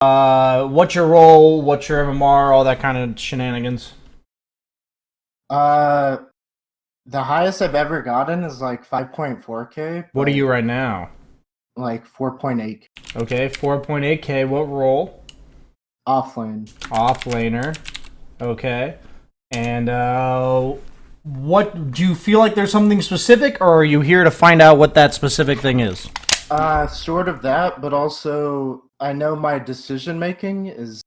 What's your role? What's your MMR? All that kind of shenanigans. Uh, the highest I've ever gotten is like 5.4K, What are but you right now? like 4.8 Okay, 4.8K. What role? offlane. Offlaner. Okay. And what do you feel like there's something specific, or are you here to find out what that specific thing is? Sort of that, but also I know my decision making is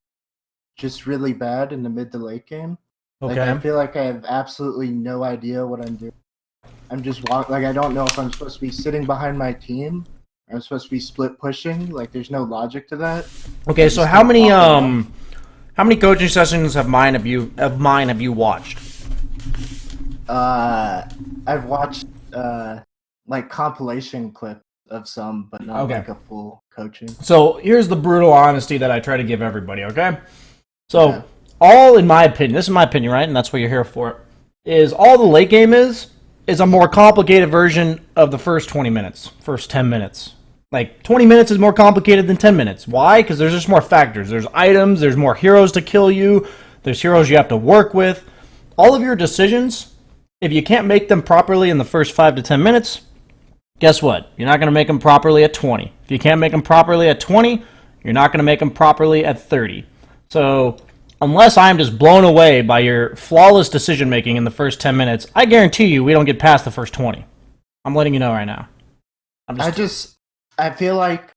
just really bad in the mid to late game. Like I Okay. feel like I have absolutely no idea what I'm doing. I'm just like I don't know if I'm supposed to be sitting behind my team. Or I'm supposed to be split pushing. Like there's no logic to that. Okay. I So just kind of walk around. how many coaching sessions have you watched? Uh, I've watched like compilation clips of some, but not Okay. like a full coaching. So here's the brutal honesty that I try to give everybody. Okay. Okay. So all in my opinion, this is my opinion, right? And that's what you're here for. Is all the late game is a more complicated version of the first 20 minutes, first 10 minutes. Like 20 minutes is more complicated than 10 minutes. Why? Because there's just more factors. There's items, there's more heroes to kill you, there's heroes you have to work with. All of your decisions, if you can't make them properly in the first 5 to 10 minutes, guess what? You're not going to make them properly at 20. If you can't make them properly at 20, you're not going to make them properly at 30. So, unless I'm just blown away by your flawless decision making in the first 10 minutes, I guarantee you we don't get past the first 20. I'm letting you know right now. I'm I just just I feel like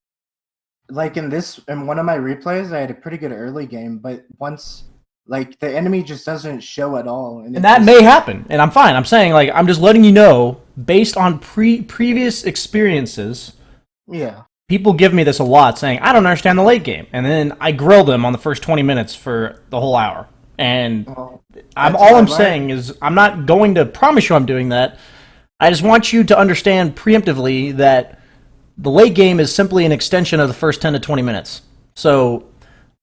in one of my replays I had a pretty good early game, but once like the enemy just doesn't show at all, and and it that just may happen, and I'm fine. I'm saying like I'm just letting you know based on previous experiences. yeah. People give me this a lot, saying I don't understand the late game, and then I grill them on the first 20 minutes for the whole hour. And Well, I'm that's all what I I'm learned. saying is I'm not going to promise you I'm doing that. I just want you to understand preemptively that the late game is simply an extension of the first 10 to 20 minutes. So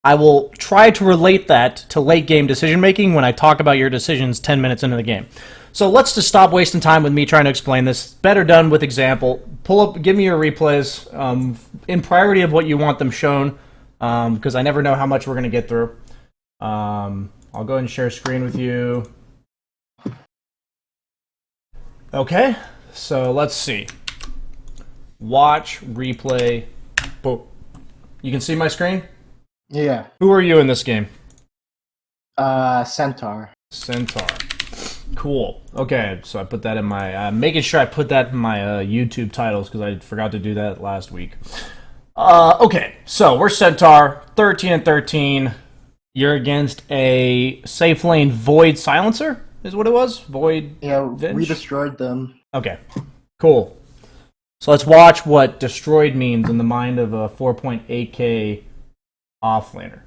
I will try to relate that to late game decision making when I talk about your decisions 10 minutes into the game. So let's just stop wasting time with me trying to explain this. Better done with example. Pull up, give me your replays in priority of what you want them shown, because I never know how much we're going to get through. I'll go ahead and share screen with you. Okay, so let's see. Watch, replay, boom. You can see my screen? Yeah. Who are you in this game? Centaur. Centaur. Cool. Okay, so I put that in my... making sure I put that in my YouTube titles, because I forgot to do that last week. Okay, so we're Centaur, 13 and 13. You're against a safe lane Void Silencer, is what it was? Void Yeah, we Venge? destroyed them. Okay, cool. So let's watch what destroyed means in the mind of a 4.8k offlaner.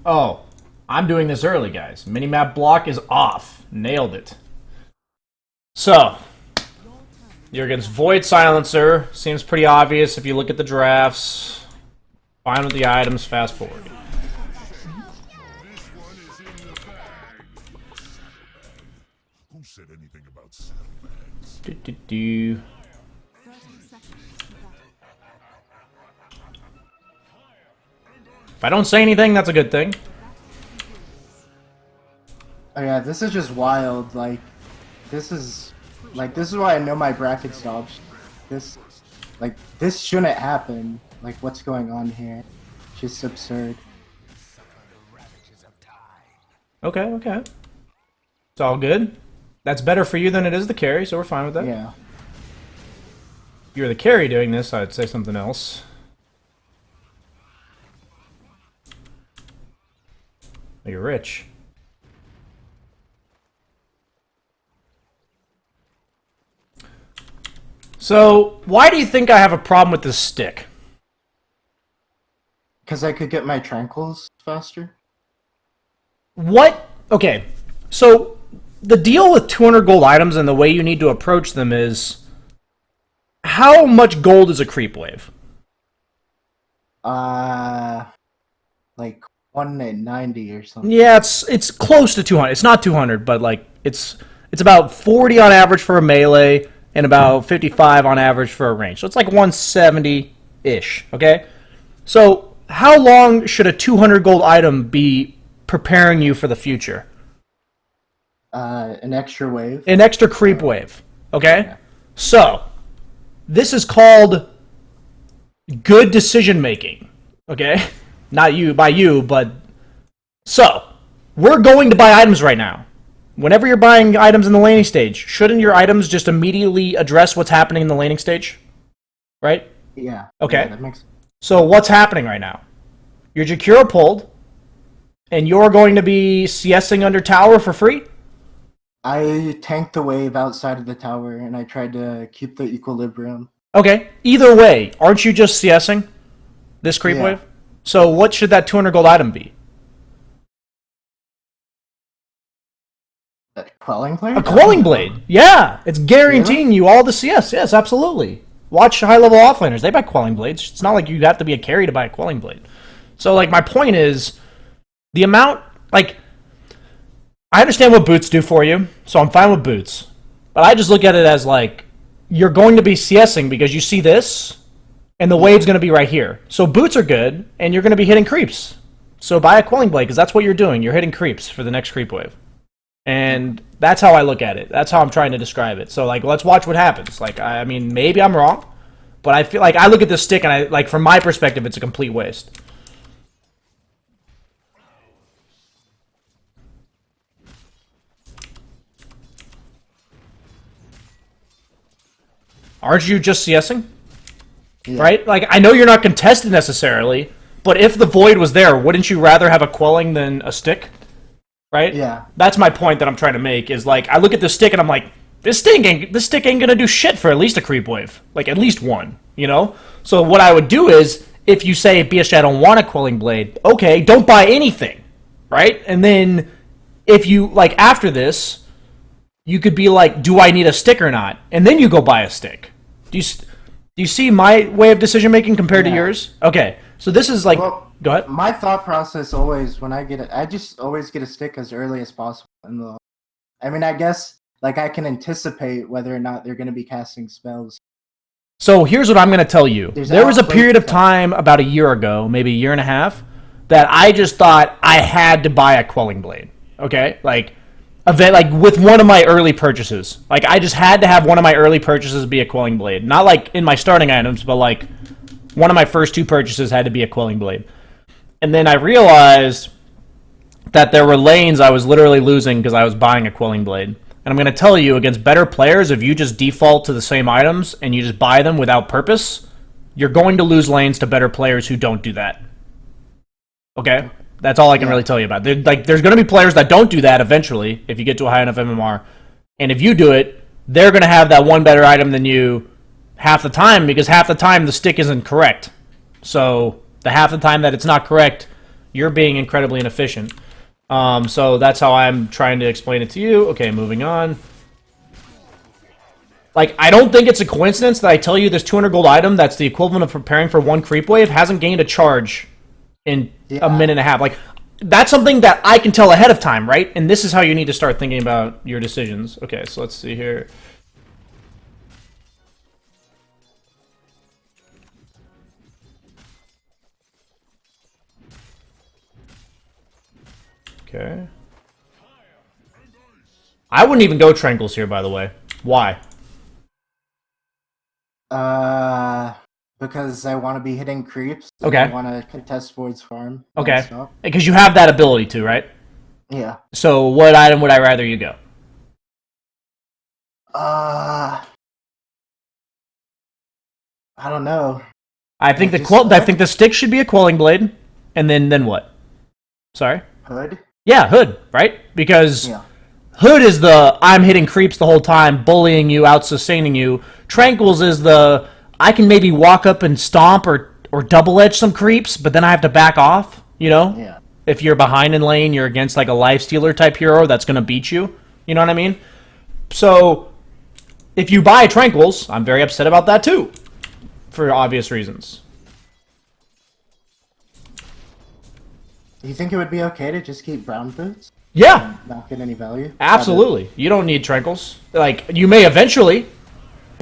Oh, I'm doing this early, guys. Minimap block is off. Nailed it. So, you're against Void Silencer. Seems pretty obvious if you look at the drafts. Fine with the items, fast forward. Who said anything about saddlebags? Do. If I don't say anything, that's a good thing. Oh yeah, this is just wild. This is this is why I know my brackets dodged. This this shouldn't happen. Like what's going on here? Just absurd. Okay. It's all good. That's better for you than it is the carry, so we're fine with that. Yeah. If you're the carry doing this, I'd say something else. Oh, you're rich. So, why do you think I have a problem with this stick? Because I could get my tranquils faster. What? Okay, so the deal with 200 gold items and the way you need to approach them is how much gold is a creep wave? Uh, like 190 or something. Yeah, it's close to 200. It's not 200, but like it's about 40 on average for a melee, and about 55 on average for a range. So it's like 170-ish, okay? So how long should a 200 gold item be preparing you for the future? An extra wave. An extra creep wave, okay? Yeah. So this is called good decision making, okay? Not you by you, but so we're going to buy items right now. Whenever you're buying items in the laning stage, shouldn't your items just immediately address what's happening in the laning stage? Right? Yeah. Okay. Yeah, that makes sense. So what's happening right now? Your Jakira pulled, and you're going to be CSing under tower for free? I tanked the wave outside of the tower, and I tried to keep the equilibrium. Okay. Either way, aren't you just CSing this creep wave? So what should that 200 gold item be? A quelling blade? A quelling blade. Yeah. It's guaranteeing you all the CS. Yes, absolutely. Watch high-level offlaners. They buy quelling blades. It's not like you have to be a carry to buy a quelling blade. So, like, my point is, the amount, like, I understand what boots do for you, so I'm fine with boots. But I just look at it as, like, you're going to be CSing because you see this, and the wave's going to be right here. So boots are good, and you're going to be hitting creeps. So buy a quelling blade, because that's what you're doing. You're hitting creeps for the next creep wave. And that's how I look at it. That's how I'm trying to describe it. So, like, let's watch what happens. Like, I mean, maybe I'm wrong, but I feel like I look at this stick, and I, like, from my perspective, it's a complete waste. Aren't you just CSing? Yeah. Right? Like, I know you're not contested necessarily, but if the void was there, wouldn't you rather have a quelling than a stick? Right? Yeah. That's my point that I'm trying to make, is, like, I look at this stick and I'm like, this stick ain't gonna do shit for at least a creep wave. Like, at least one, you know? So what I would do is, if you say, BSJ, I don't want a quelling blade, okay, don't buy anything, right? And then, if you, like, after this, you could be like, do I need a stick or not? And then you go buy a stick. Do you see my way of decision-making compared to yours? Okay, so this is, like... Well, go ahead. My thought process always, when I get it, I just always get a stick as early as possible. I mean, I guess, like, I can anticipate whether or not they're going to be casting spells. So here's what I'm going to tell you. There was a period of time about a year ago, maybe a year and a half, that I just thought I had to buy a quelling blade. Okay? Like with one of my early purchases. Like, I just had to have one of my early purchases be a quelling blade. Not, like, in my starting items, but, like, one of my first two purchases had to be a quelling blade. And then I realized that there were lanes I was literally losing because I was buying a quelling blade. And I'm going to tell you, against better players, if you just default to the same items and you just buy them without purpose, you're going to lose lanes to better players who don't do that. Okay? That's all I can really tell you about. There's going to be players that don't do that eventually if you get to a high enough MMR. And if you do it, they're going to have that one better item than you half the time, because half the time the stick isn't correct. So the half the time that it's not correct, you're being incredibly inefficient. So that's how I'm trying to explain it to you. Okay, moving on. Like, I don't think it's a coincidence that I tell you this 200 gold item that's the equivalent of preparing for one creep wave hasn't gained a charge in a minute and a half. Like, that's something that I can tell ahead of time, right? And this is how you need to start thinking about your decisions. Okay, so let's see here. Okay. I wouldn't even go Tranquils here, by the way. Why? Because I want to be hitting creeps. Okay. I want to contest Void's farm. Okay. Because you have that ability to, right? Yeah. So what item would I rather you go? I don't know. I think the stick should be a quelling blade, and then what? Sorry? Hood? Yeah, Hood, right? Because Hood is the I'm hitting creeps the whole time, bullying you, out-sustaining you. Tranquils is the I can maybe walk up and stomp or double-edge some creeps, but then I have to back off, you know? Yeah. If you're behind in lane, you're against like a lifestealer type hero that's going to beat you. You know what I mean? So, if you buy Tranquils, I'm very upset about that too, for obvious reasons. Do you think it would be okay to just keep brown boots? Yeah. And not get any value? Absolutely. You don't need Tranquils. Like, you may eventually,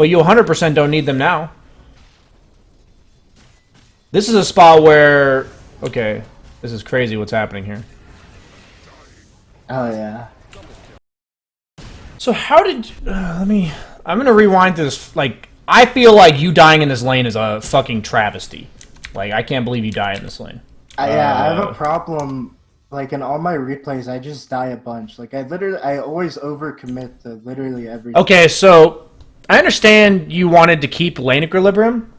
but you 100% don't need them now. This is a spot where... Okay, this is crazy what's happening here. Oh, yeah. So how did... let me... I'm gonna rewind to this, like... I feel like you dying in this lane is a fucking travesty. Like, I can't believe you die in this lane. Yeah, I have a problem. Like, in all my replays, I just die a bunch. Like, I always overcommit to literally everything. Okay, so... I understand you wanted to keep lane equilibrium,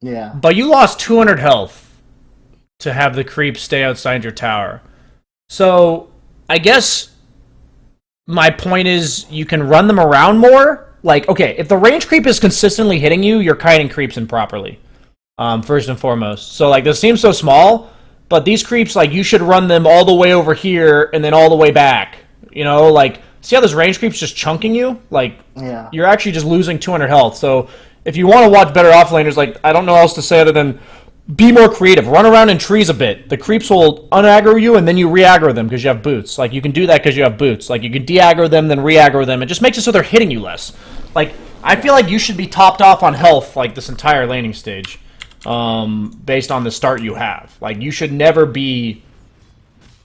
Yeah. but you lost 200 health to have the creep stay outside your tower. So, I guess my point is you can run them around more. Like, okay, if the range creep is consistently hitting you, you're kiting creeps improperly, first and foremost. So, like, this seems so small, but these creeps, like, you should run them all the way over here and then all the way back. You know, like... See how this range creep's just chunking you? Like, Yeah. You're actually just losing 200 health. So, if you want to watch better offlaners, like, I don't know else to say other than be more creative. Run around in trees a bit. The creeps will unaggro you, and then you re-aggro them because you have boots. Like, you can do that because you have boots. Like, you can de-aggro them, then re-aggro them. It just makes it so they're hitting you less. Like, I feel like you should be topped off on health, like, this entire laning stage, based on the start you have. Like, you should never be...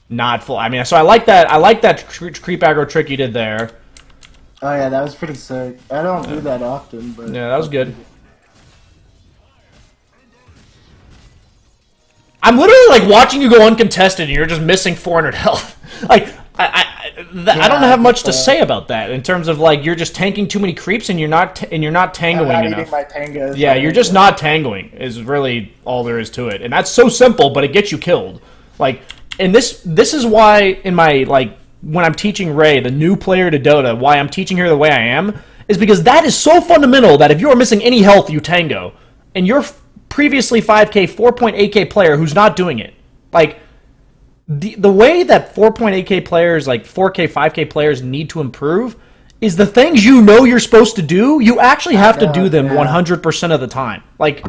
not full. I mean, so I like that. I like that creep aggro trick you did there. Oh yeah, that was pretty sick. I don't do that often, but Yeah, that was good. I'm literally like watching you go uncontested, and you're just missing 400 health. Like, I don't have much to say about that in terms of like you're just tanking too many creeps, and you're not tangoing I'm not enough. eating my tangos. Yeah, you're just not tangoing. Is really all there is to it, and that's so simple, but it gets you killed. Like. And this is why in my, like, when I'm teaching Ray, the new player to Dota, why I'm teaching her the way I am, is because that is so fundamental that if you are missing any health, you tango. And you're previously 5k, 4.8k player who's not doing it. Like, the way that 4.8k players, like 4k, 5k players need to improve is the things you know you're supposed to do, you actually have to do them 100% of the time. Like...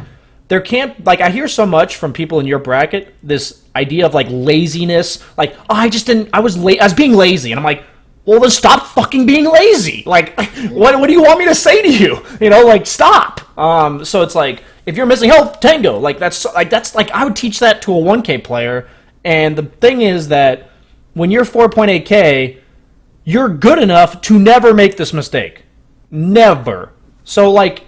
There can't, like, I hear so much from people in your bracket, this idea of, like, laziness, like, oh, I was being lazy, and I'm like, well, then stop fucking being lazy, like, what do you want me to say to you, you know, like, stop, so it's like, if you're missing health, tango, that's, I would teach that to a 1k player, and the thing is that, when you're 4.8k, you're good enough to never make this mistake, never, so, like,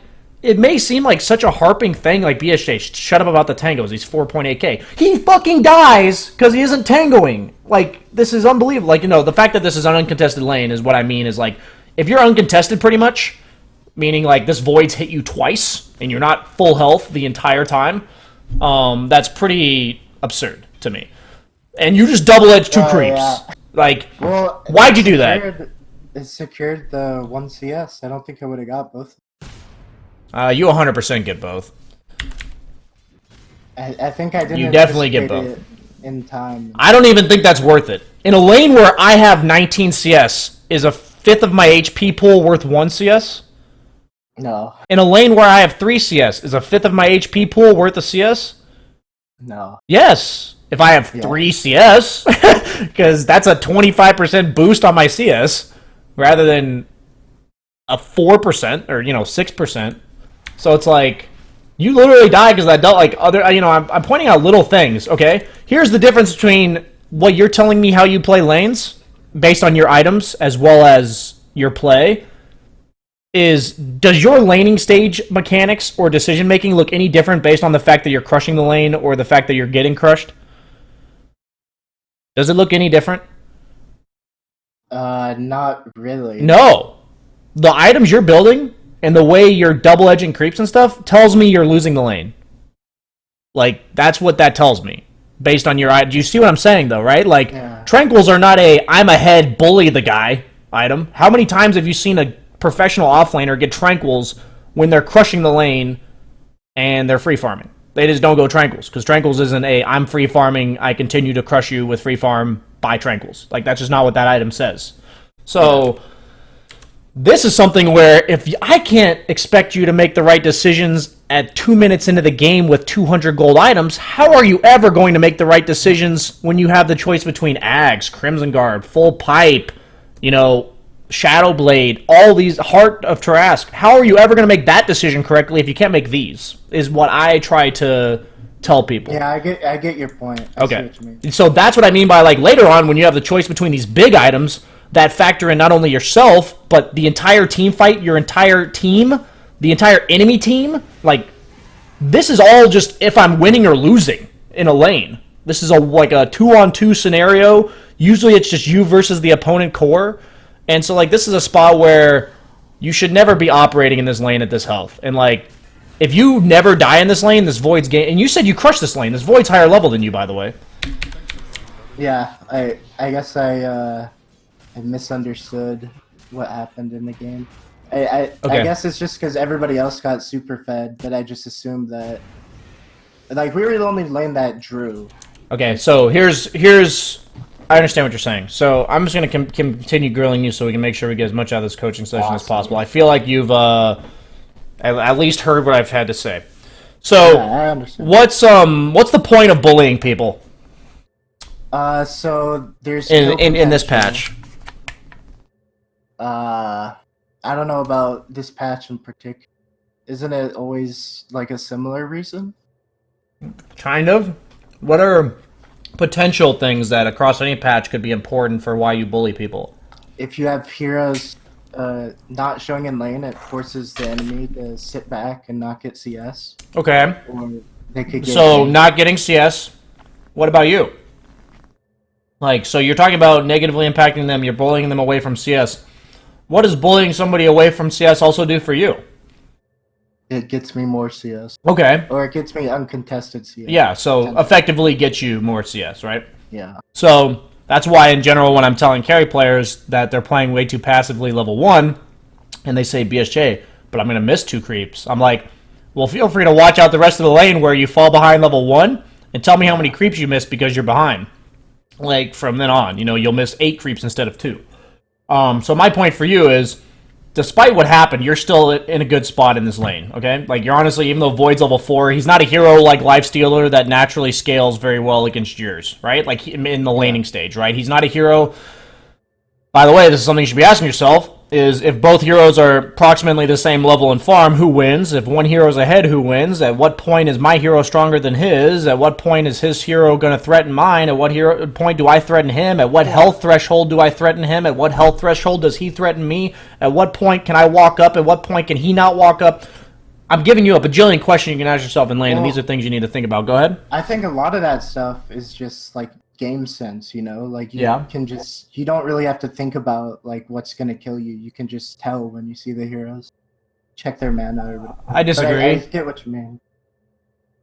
it may seem like such a harping thing, like BSJ, shut up about the tangos, he's 4.8k. He fucking dies because he isn't tangoing. Like, this is unbelievable. Like, you know, the fact that this is an uncontested lane is what I mean is, like, if you're uncontested pretty much, meaning, like, this void's hit you twice, and you're not full health the entire time, that's pretty absurd to me. And you just double-edged two creeps. Yeah. Like, well, why'd you do that? It secured the 1 CS. I don't think I would have got both. You 100% get both. I think I didn't. You definitely get both. In time. I don't even think that's worth it. In a lane where I have 19 CS, is a fifth of my HP pool worth 1 CS? No. In a lane where I have 3 CS, is a fifth of my HP pool worth a CS? No. Yes. If I have 3 CS, because that's a 25% boost on my CS, rather than a 4% or, 6%. So it's like, you literally die because that dealt like other, I'm pointing out little things, okay? Here's the difference between what you're telling me how you play lanes, based on your items, as well as your play, is, does your laning stage mechanics or decision-making look any different based on the fact that you're crushing the lane or the fact that you're getting crushed? Does it look any different? Not really. No. The items you're building and the way you're double-edging creeps and stuff tells me you're losing the lane. Like, that's what that tells me. Based on your... Do you see what I'm saying, though, right? Like, Tranquils are not a, I'm ahead, bully the guy item. How many times have you seen a professional offlaner get Tranquils when they're crushing the lane and they're free-farming? They just don't go Tranquils, because Tranquils isn't a, I'm free-farming, I continue to crush you with free-farm, buy Tranquils. Like, that's just not what that item says. So... This is something where if I can't expect you to make the right decisions at 2 minutes into the game with 200 gold items, how are you ever going to make the right decisions when you have the choice between Ags, Crimson Guard, Full Pipe, Shadow Blade, all these Heart of Tarask. How are you ever going to make that decision correctly if you can't make these? Is what I try to tell people. Yeah, I get your point. I see what you mean. So that's what I mean by like later on when you have the choice between these big items that factor in not only yourself but the entire team fight, your entire team, the entire enemy team. Like this is all just if I'm winning or losing in a lane. This is like a 2-on-2 scenario. Usually it's just you versus the opponent core. And so, like, this is a spot where you should never be operating in this lane at this health. And, like, if you never die in this lane, this Void's game... And you said you crushed this lane. This Void's higher level than you, by the way. Yeah, I guess I misunderstood what happened in the game. I guess it's just because everybody else got super fed that I just assumed that... Like, we were the only lane that drew. Okay, so here's I understand what you're saying. So I'm just going to continue grilling you so we can make sure we get as much out of this coaching session as possible. I feel like you've at least heard what I've had to say. So Yeah, I understand. what's the point of bullying people So there's... in this patch? I don't know about this patch in particular. Isn't it always, like, a similar reason? Kind of. What are potential things that across any patch could be important for why you bully people? If you have heroes not showing in lane, it forces the enemy to sit back and not get CS. Okay. Or they could get... So not getting CS. What about you? Like, so you're talking about negatively impacting them, you're bullying them away from CS. What does bullying somebody away from CS also do for you? It gets me more CS. Okay. Or it gets me uncontested CS. Yeah, so effectively gets you more CS, right? Yeah. So that's why in general when I'm telling carry players that they're playing way too passively level 1 and they say BSJ, but I'm going to miss 2 creeps. I'm like, well, feel free to watch out the rest of the lane where you fall behind level 1 and tell me how many creeps you missed because you're behind. Like from then on, you'll miss 8 creeps instead of 2. So my point for you is, despite what happened, you're still in a good spot in this lane, okay? Like, you're honestly, even though Void's level 4, he's not a hero like Lifestealer that naturally scales very well against yours, right? Like, in the laning stage, right? He's not a hero... By the way, this is something you should be asking yourself, is if both heroes are approximately the same level in farm, who wins? If one hero's ahead, who wins? At what point is my hero stronger than his? At what point is his hero going to threaten mine? At what point do I threaten him? At what health threshold do I threaten him? At what health threshold does he threaten me? At what point can I walk up? At what point can he not walk up? I'm giving you a bajillion questions you can ask yourself in lane, and these are things you need to think about. Go ahead. I think a lot of that stuff is just, like, game sense, like you can just, you don't really have to think about like what's gonna kill you. You can just tell when you see the heroes, check their mana. I disagree. I get what you mean.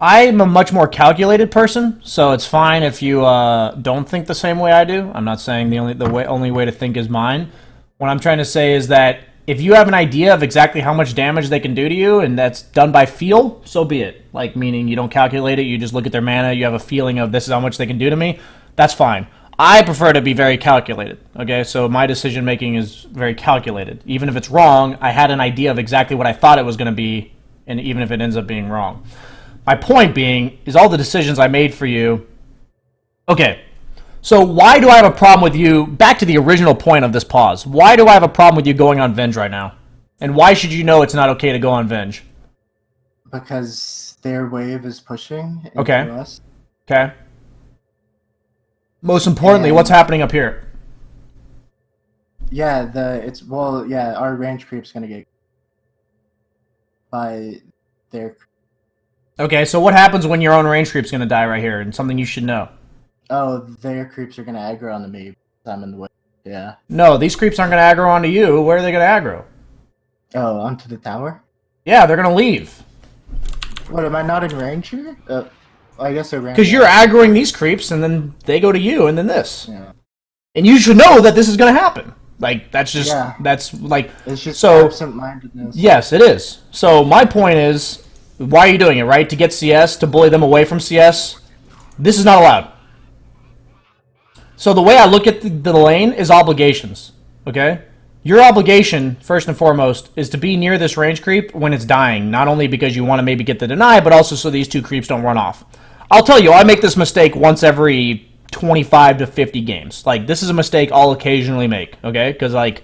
I'm a much more calculated person, so it's fine if you don't think the same way I do. I'm not saying the only way to think is mine. What I'm trying to say is that if you have an idea of exactly how much damage they can do to you, and that's done by feel, so be it. Like, meaning you don't calculate it, you just look at their mana, you have a feeling of this is how much they can do to me. That's fine. I prefer to be very calculated, okay? So my decision-making is very calculated. Even if it's wrong, I had an idea of exactly what I thought it was going to be, and even if it ends up being wrong. My point being is all the decisions I made for you... Okay, so why do I have a problem with you... Back to the original point of this pause. Why do I have a problem with you going on Venge right now? And why should you know it's not okay to go on Venge? Because their wave is pushing into Okay. us. Okay. Most importantly, what's happening up here? Yeah, our range creep's gonna get by their... Okay, so what happens when your own range creep's gonna die right here, and something you should know? Oh, their creeps are gonna aggro onto me. I'm in the way. Yeah. No, these creeps aren't gonna aggro onto you. Where are they gonna aggro? Oh, onto the tower? Yeah, they're gonna leave. What, am I not in range here? I guess they're range. Because you're aggroing these creeps, and then they go to you, and then this. Yeah. And you should know that this is gonna happen. Like, that's just, that's like... It's just so, absent-mindedness. Yes, it is. So my point is, why are you doing it, right? To get CS, to bully them away from CS? This is not allowed. So the way I look at the lane is obligations, okay? Your obligation, first and foremost, is to be near this range creep when it's dying, not only because you want to maybe get the deny, but also so these 2 creeps don't run off. I'll tell you, I make this mistake once every 25 to 50 games. Like, this is a mistake I'll occasionally make, okay? Because, like,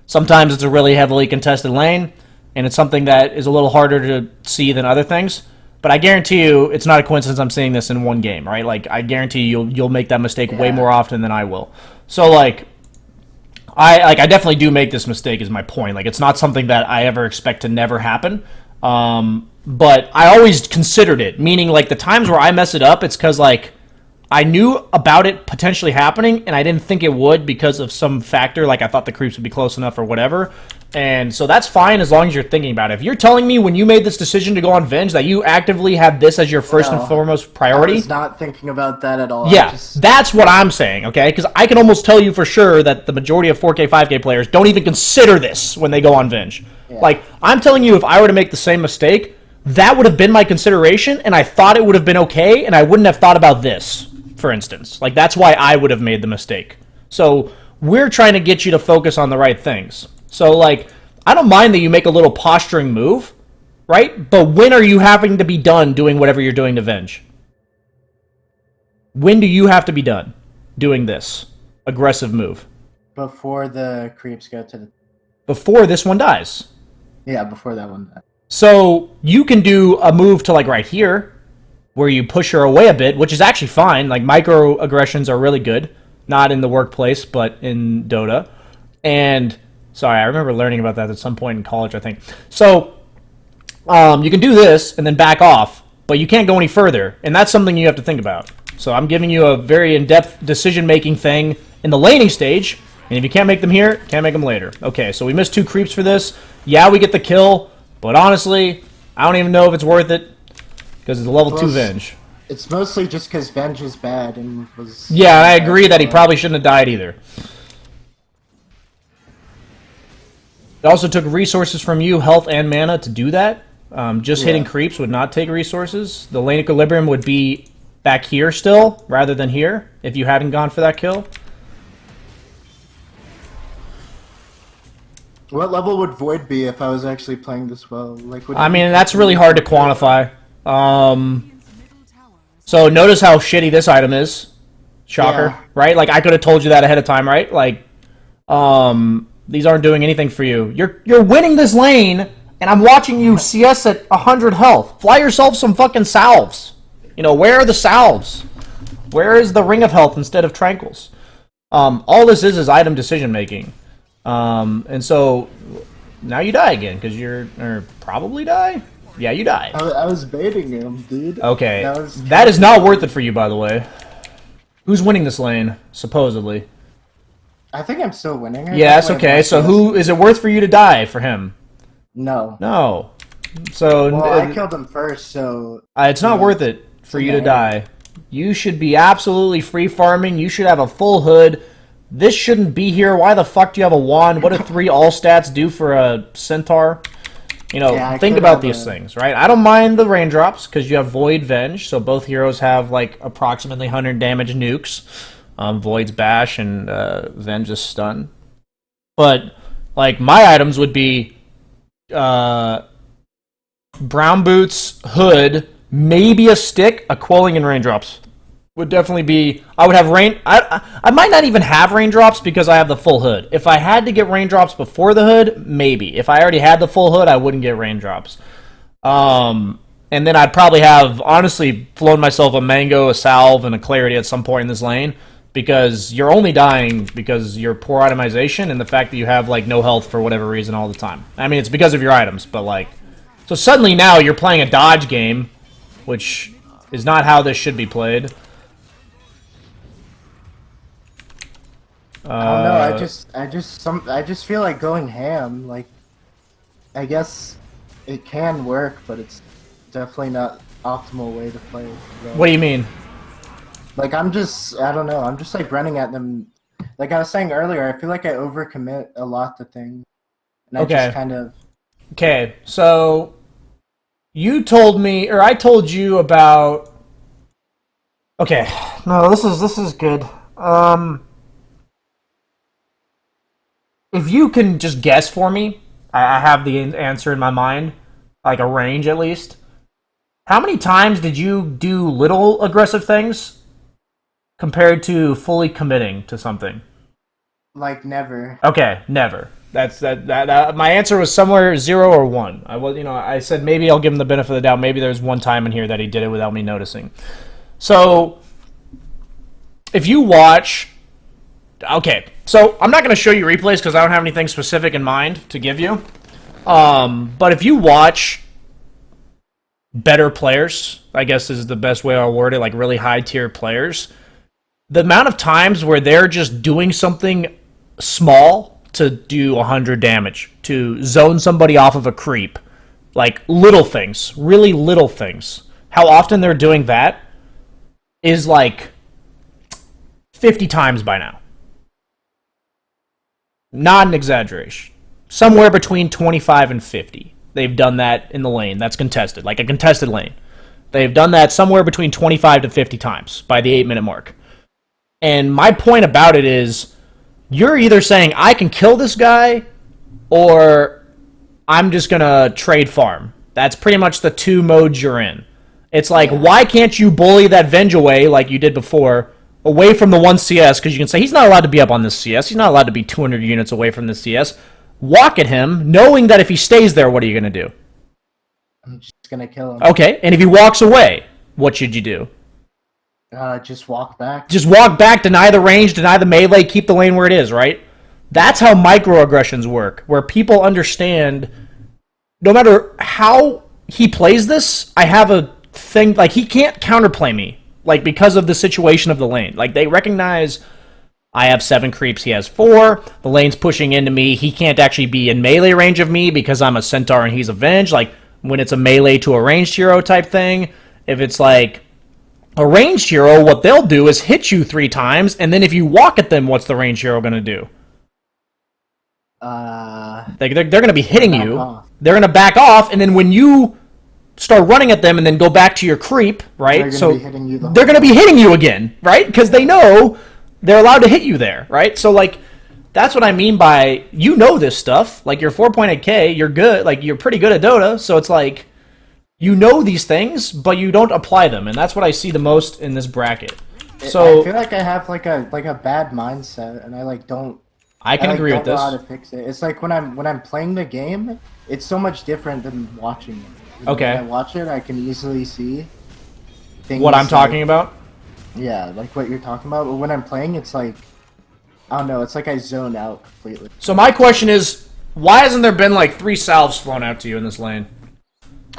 Sometimes it's a really heavily contested lane, and it's something that is a little harder to see than other things. But I guarantee you, it's not a coincidence I'm seeing this in one game, right? Like, I guarantee you'll make that mistake way more often than I will. So, like, I definitely do make this mistake is my point. Like, it's not something that I ever expect to never happen. But I always considered it, meaning, like, the times where I mess it up, it's because, like, I knew about it potentially happening, and I didn't think it would because of some factor, like I thought the creeps would be close enough or whatever. And so that's fine as long as you're thinking about it. If you're telling me when you made this decision to go on Venge that you actively had this as your first and foremost priority... I was not thinking about that at all. Yeah, that's what I'm saying, okay? Because I can almost tell you for sure that the majority of 4K, 5K players don't even consider this when they go on Venge. Yeah. Like, I'm telling you, if I were to make the same mistake, that would have been my consideration, and I thought it would have been okay, and I wouldn't have thought about this. For instance, like that's why I would have made the mistake. So we're trying to get you to focus on the right things. So like, I don't mind that you make a little posturing move, right? But when are you having to be done doing whatever you're doing to Venge? When do you have to be done doing this aggressive move? Before the creeps go to the... Before this one dies. Yeah, before that one dies. So you can do a move to like right here, where you push her away a bit, which is actually fine. Like, microaggressions are really good. Not in the workplace, but in Dota. And, sorry, I remember learning about that at some point in college, I think. So, you can do this and then back off, but you can't go any further. And that's something you have to think about. So I'm giving you a very in-depth decision-making thing in the laning stage. And if you can't make them here, can't make them later. Okay, so we missed 2 creeps for this. Yeah, we get the kill, but honestly, I don't even know if it's worth it. Because it's a level 2 Venge. It's mostly just because Venge is bad and was... Yeah, and I agree that he probably shouldn't have died either. It also took resources from you, health and mana, to do that. Just hitting creeps would not take resources. The lane equilibrium would be back here still, rather than here, if you hadn't gone for that kill. What level would Void be if I was actually playing this well? Like, I mean, that's really hard to quantify. So notice how shitty this item is. Shocker, right? Like, I could have told you that ahead of time, right? Like, these aren't doing anything for you. You're winning this lane, and I'm watching you CS at 100 health. Fly yourself some fucking salves. You know, where are the salves? Where is the ring of health instead of tranquils? All this is item decision making. And so now you die again because or probably die. Yeah, you die. I was baiting him, dude. Okay, that is not worth it for you, by the way. Who's winning this lane, supposedly? I think I'm still winning. Yeah, that's okay. So who is it worth for you to die for him? No. No. So well, I killed him first, so it's not worth it for you to die. You should be absolutely free farming. You should have a full hood. This shouldn't be here. Why the fuck do you have a wand? What do 3 all stats do for a Centaur? You know, think about these things, right? I don't mind the raindrops because you have Void Venge, so both heroes have like approximately 100 damage nukes. Void's Bash and Venge's Stun. But like my items would be Brown Boots, Hood, maybe a stick, a Quelling, and raindrops. Would definitely be... I would have rain... I might not even have raindrops because I have the full hood. If I had to get raindrops before the hood, maybe. If I already had the full hood, I wouldn't get raindrops. And then I'd probably have, honestly, flown myself a mango, a salve, and a clarity at some point in this lane because you're only dying because you're poor itemization and the fact that you have, like, no health for whatever reason all the time. I mean, it's because of your items, but, like... So suddenly now you're playing a dodge game, which is not how this should be played. I don't know. I just feel like going ham. Like, I guess it can work, but it's definitely not optimal way to play. What do you mean? Like, I don't know. I'm just like running at them. Like I was saying earlier, I feel like I overcommit a lot to things, and I just kind of. Okay, so you told me, or I told you about. Okay, no, this is good. If you can just guess for me, I have the answer in my mind, like a range at least. How many times did you do little aggressive things compared to fully committing to something? Like never. Okay, never. My answer was somewhere 0 or 1. I said maybe I'll give him the benefit of the doubt. Maybe there's one time in here that he did it without me noticing. So if you watch, okay, so I'm not going to show you replays because I don't have anything specific in mind to give you. But if you watch better players, I guess is the best way I'll word it, like really high tier players, the amount of times where they're just doing something small to do 100 damage, to zone somebody off of a creep, like little things, really little things, how often they're doing that is like 50 times by now. Not an exaggeration. Somewhere between 25 and 50. They've done that in the lane. That's contested, like a contested lane. They've done that somewhere between 25 to 50 times by the 8-minute mark. And my point about it is, you're either saying, I can kill this guy, or I'm just going to trade farm. That's pretty much the two modes you're in. It's like, why can't you bully that Venge away, like you did before, away from the 1 CS? Because you can say, he's not allowed to be up on this CS. He's not allowed to be 200 units away from this CS. Walk at him, knowing that if he stays there, what are you going to do? I'm just going to kill him. Okay, and if he walks away, what should you do? Just walk back. Just walk back, deny the range, deny the melee, keep the lane where it is, right? That's how microaggressions work, where people understand, no matter how he plays this, I have a thing, like, he can't counterplay me, like, because of the situation of the lane. Like, they recognize I have 7 creeps, he has 4, the lane's pushing into me, he can't actually be in melee range of me because I'm a Centaur and he's a Venge, like, when it's a melee to a ranged hero type thing. If it's like a ranged hero, what they'll do is hit you 3 times, and then if you walk at them, what's the ranged hero going to do? They're going to be hitting you. They're going to back off, and then when you start running at them and then go back to your creep, right? They're going to be hitting you again, right? Because they know they're allowed to hit you there, right? So, like, that's what I mean by, you know this stuff. Like, you're 4.8K, you're good. Like, you're pretty good at Dota, so it's like, you know these things, but you don't apply them, and that's what I see the most in this bracket. So I feel like I have like a bad mindset, and I don't. I can agree with don't this. know how to fix it. It's like when I'm playing the game, it's so much different than watching it. Okay. When I watch it, I can easily see things. What I'm talking about? Yeah, like what you're talking about. But when I'm playing, it's like, I don't know. It's like I zone out completely. So my question is, why hasn't there been like 3 salves flown out to you in this lane?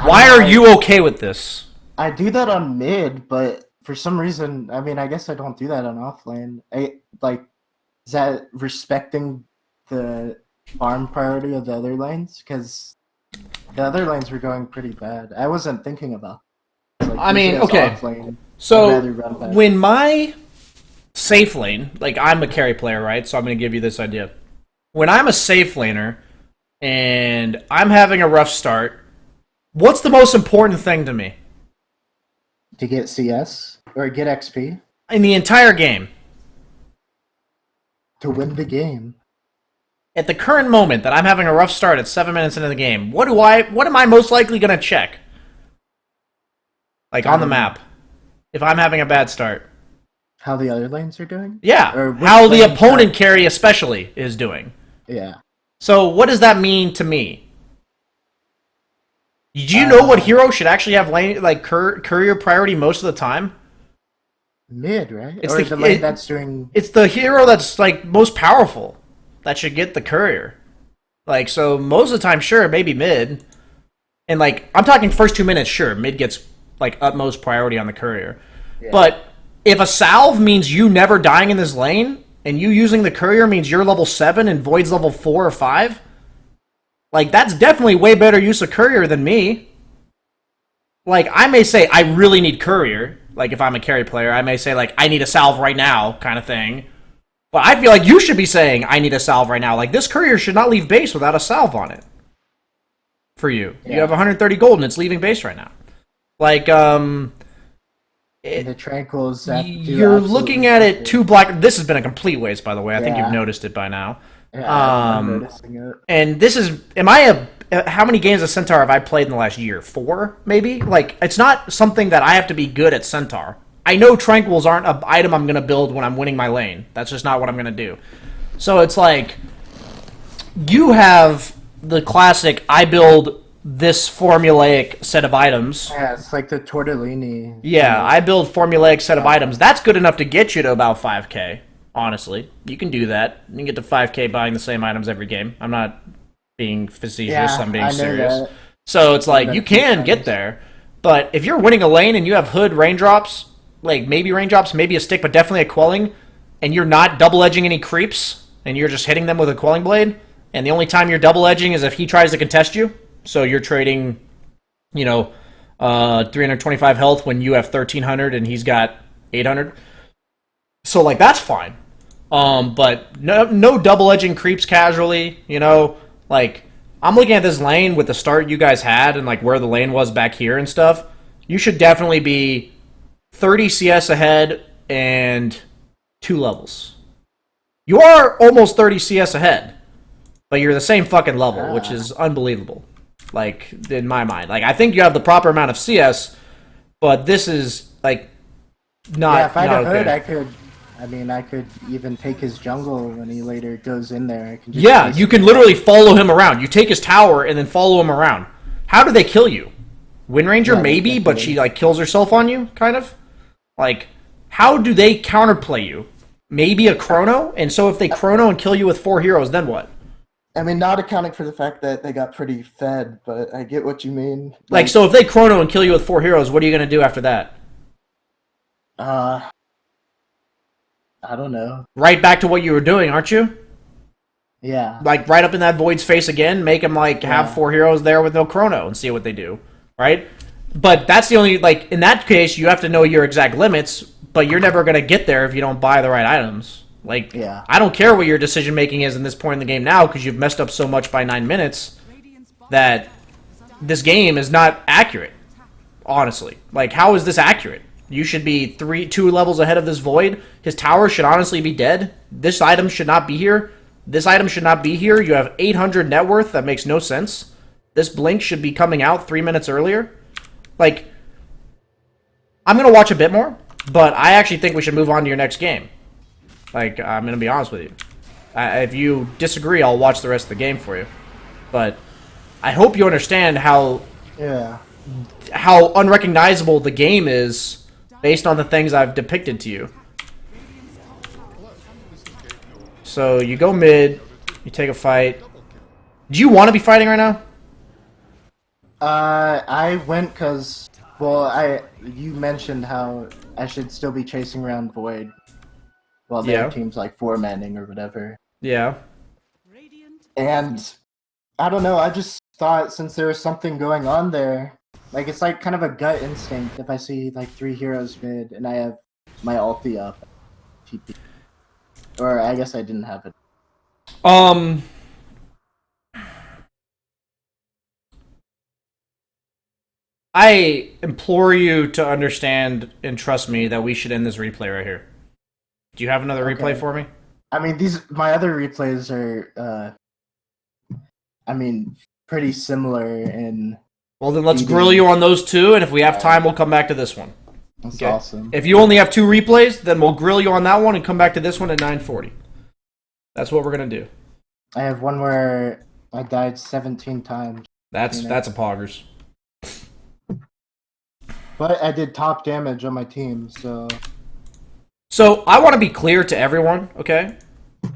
Why are you okay with this? I do that on mid, but for some reason, I mean, I guess I don't do that on offlane. Is that respecting the farm priority of the other lanes? Because the other lanes were going pretty bad. I wasn't thinking about it. Like, I mean, okay. Offlane, So when my safe lane, like I'm a carry player, right? So I'm going to give you this idea. When I'm a safe laner and I'm having a rough start, what's the most important thing to me? To get CS or get XP? In the entire game. To win the game. At the current moment that I'm having a rough start at 7 minutes into the game, what am I most likely going to check? Like on the map. If I'm having a bad start. How the other lanes are doing? Yeah. Or how the opponent carry especially is doing. Yeah. So what does that mean to me? Do you know what hero should actually have lane, like courier priority most of the time? Mid, right? It's or the lane that's doing. It's the hero that's like most powerful that should get the courier. Like, so most of the time, sure, maybe mid, and like I'm talking first 2 minutes, sure, mid gets like utmost priority on the courier. Yeah. But if a salve means you never dying in this lane, and you using the courier means you're level 7 and Void's level 4 or 5. Like, that's definitely way better use of courier than me. Like, I may say, I really need courier. Like, if I'm a carry player, I may say, like, I need a salve right now, kind of thing. But I feel like you should be saying, I need a salve right now. Like, this courier should not leave base without a salve on it. For you. Yeah. You have 130 gold and it's leaving base right now. Like, the tranquils. You're looking at it too black. This has been a complete waste, by the way. I think you've noticed it by now. Yeah, I'm noticing it. And this is, how many games of Centaur have I played in the last year? 4, maybe? Like, it's not something that I have to be good at Centaur. I know Tranquils aren't an item I'm going to build when I'm winning my lane. That's just not what I'm going to do. So it's like, you have the classic, I build this formulaic set of items. Yeah, it's like the tortellini. Yeah, I build formulaic set of items. That's good enough to get you to about 5k, honestly. You can do that. You can get to 5k buying the same items every game. I'm not being facetious, Yeah, I'm being I know serious. that. So it's like, that you few can get times. there. But if you're winning a lane and you have hood raindrops, like maybe raindrops, maybe a stick, but definitely a quelling, and you're not double edging any creeps, and you're just hitting them with a quelling blade, and the only time you're double edging is if he tries to contest you, so you're trading, 325 health when you have 1300 and he's got 800. So like that's fine. But no double edging creeps casually, like I'm looking at this lane with the start you guys had and like where the lane was back here and stuff. You should definitely be 30 CS ahead and 2 levels. You are almost 30 CS ahead, but you're the same fucking level, which is unbelievable. Like, in my mind. Like, I think you have the proper amount of CS, but this is, like, not Yeah, if I had a hood, okay. I could even take his jungle when he later goes in there. I can just Yeah, chase you him. can literally follow him around. You take his tower and then follow him around. How do they kill you? Wind Ranger, Yeah, maybe, but definitely. she, like, kills herself on you, kind of? Like, how do they counterplay you? Maybe a chrono? And so if they chrono and kill you with 4 heroes, then what? I mean, not accounting for the fact that they got pretty fed, but I get what you mean. Like, so if they chrono and kill you with 4 heroes, what are you going to do after that? I don't know. Right back to what you were doing, aren't you? Yeah. Like, right up in that Void's face again, make him, like, have Yeah. 4 heroes there with no chrono and see what they do, right? But that's the only, like, in that case, you have to know your exact limits, but you're never going to get there if you don't buy the right items. Like, Yeah. I don't care what your decision making is in this point in the game now because you've messed up so much by 9 minutes that this game is not accurate, honestly. Like, how is this accurate? You should be 2 levels ahead of this Void. His tower should honestly be dead. This item should not be here. This item should not be here. You have 800 net worth. That makes no sense. This Blink should be coming out 3 minutes earlier. Like, I'm going to watch a bit more, but I actually think we should move on to your next game. Like, I'm going to be honest with you. If you disagree, I'll watch the rest of the game for you. But I hope you understand how Yeah. unrecognizable the game is based on the things I've depicted to you. So you go mid, you take a fight. Do you want to be fighting right now? I went because, you mentioned how I should still be chasing around Void while their Yeah. team's like 4-manning or whatever. Yeah. And I don't know, I just thought since there was something going on there, like it's like kind of a gut instinct if I see like 3 heroes mid and I have my ulti up. TP. Or I guess I didn't have it. I implore you to understand and trust me that we should end this replay right here. Do you have another replay for me? I mean, my other replays are, pretty similar in. Well, then let's grill you on those 2, and if we have time, we'll come back to this one. That's Okay. awesome. If you only have 2 replays, then we'll grill you on that one and come back to this one at 9:40. That's what we're gonna do. I have one where I died 17 times, That's a poggers. but I did top damage on my team, so. So I want to be clear to everyone, okay,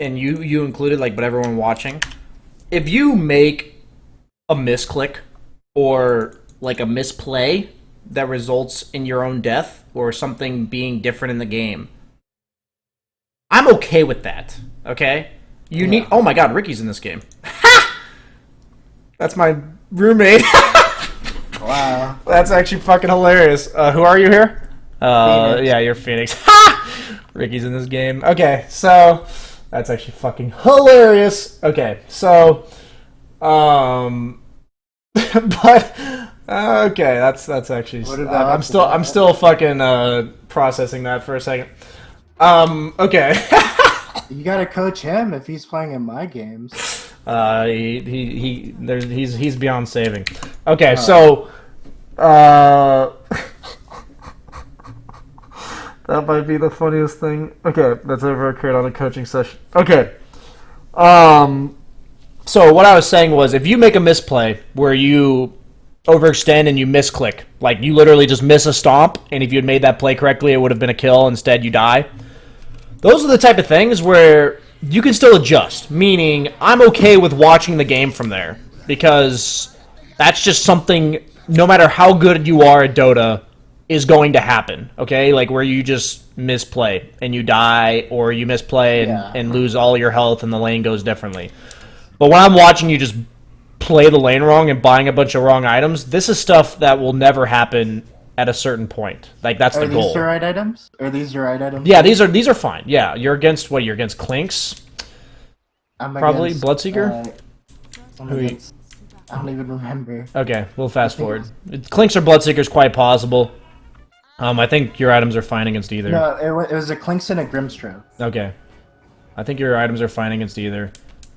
and you included, like, but everyone watching. If you make a misclick or like a misplay that results in your own death or something being different in the game, I'm okay with that. Okay, you need. Oh my God, Ricky's in this game. That's my roommate. Wow. That's actually fucking hilarious. Who are you here? Phoenix. Yeah, you're Phoenix. Ha! Ricky's in this game. Okay, so that's actually fucking hilarious. Okay, so, but okay, that's actually. What about I'm still fucking processing that for a second. Okay. You gotta coach him if he's playing in my games. He's beyond saving. Okay, so that might be the funniest thing. Okay, that's ever occurred on a coaching session. Okay. So what I was saying was, if you make a misplay where you overextend and you misclick, like you literally just miss a stomp, and if you had made that play correctly, it would have been a kill. Instead, you die. Those are the type of things where you can still adjust. Meaning, I'm okay with watching the game from there because that's just something. No matter how good you are at Dota, is going to happen. Okay, like where you just misplay and you die, or you misplay and lose all your health, and the lane goes differently. But when I'm watching you just play the lane wrong and buying a bunch of wrong items, this is stuff that will never happen at a certain point. Like that's the Are goal. these the right items? Are these the right items? Yeah, these are fine. Yeah, you're against what? You're against Clinks, I'm probably against, Bloodseeker. I'm against, I don't even remember. Okay, we'll fast forward. Clinks or Bloodseekers, quite possible. I think your items are fine against either. No, it was a Clinks and a Grimstroke. Okay, I think your items are fine against either.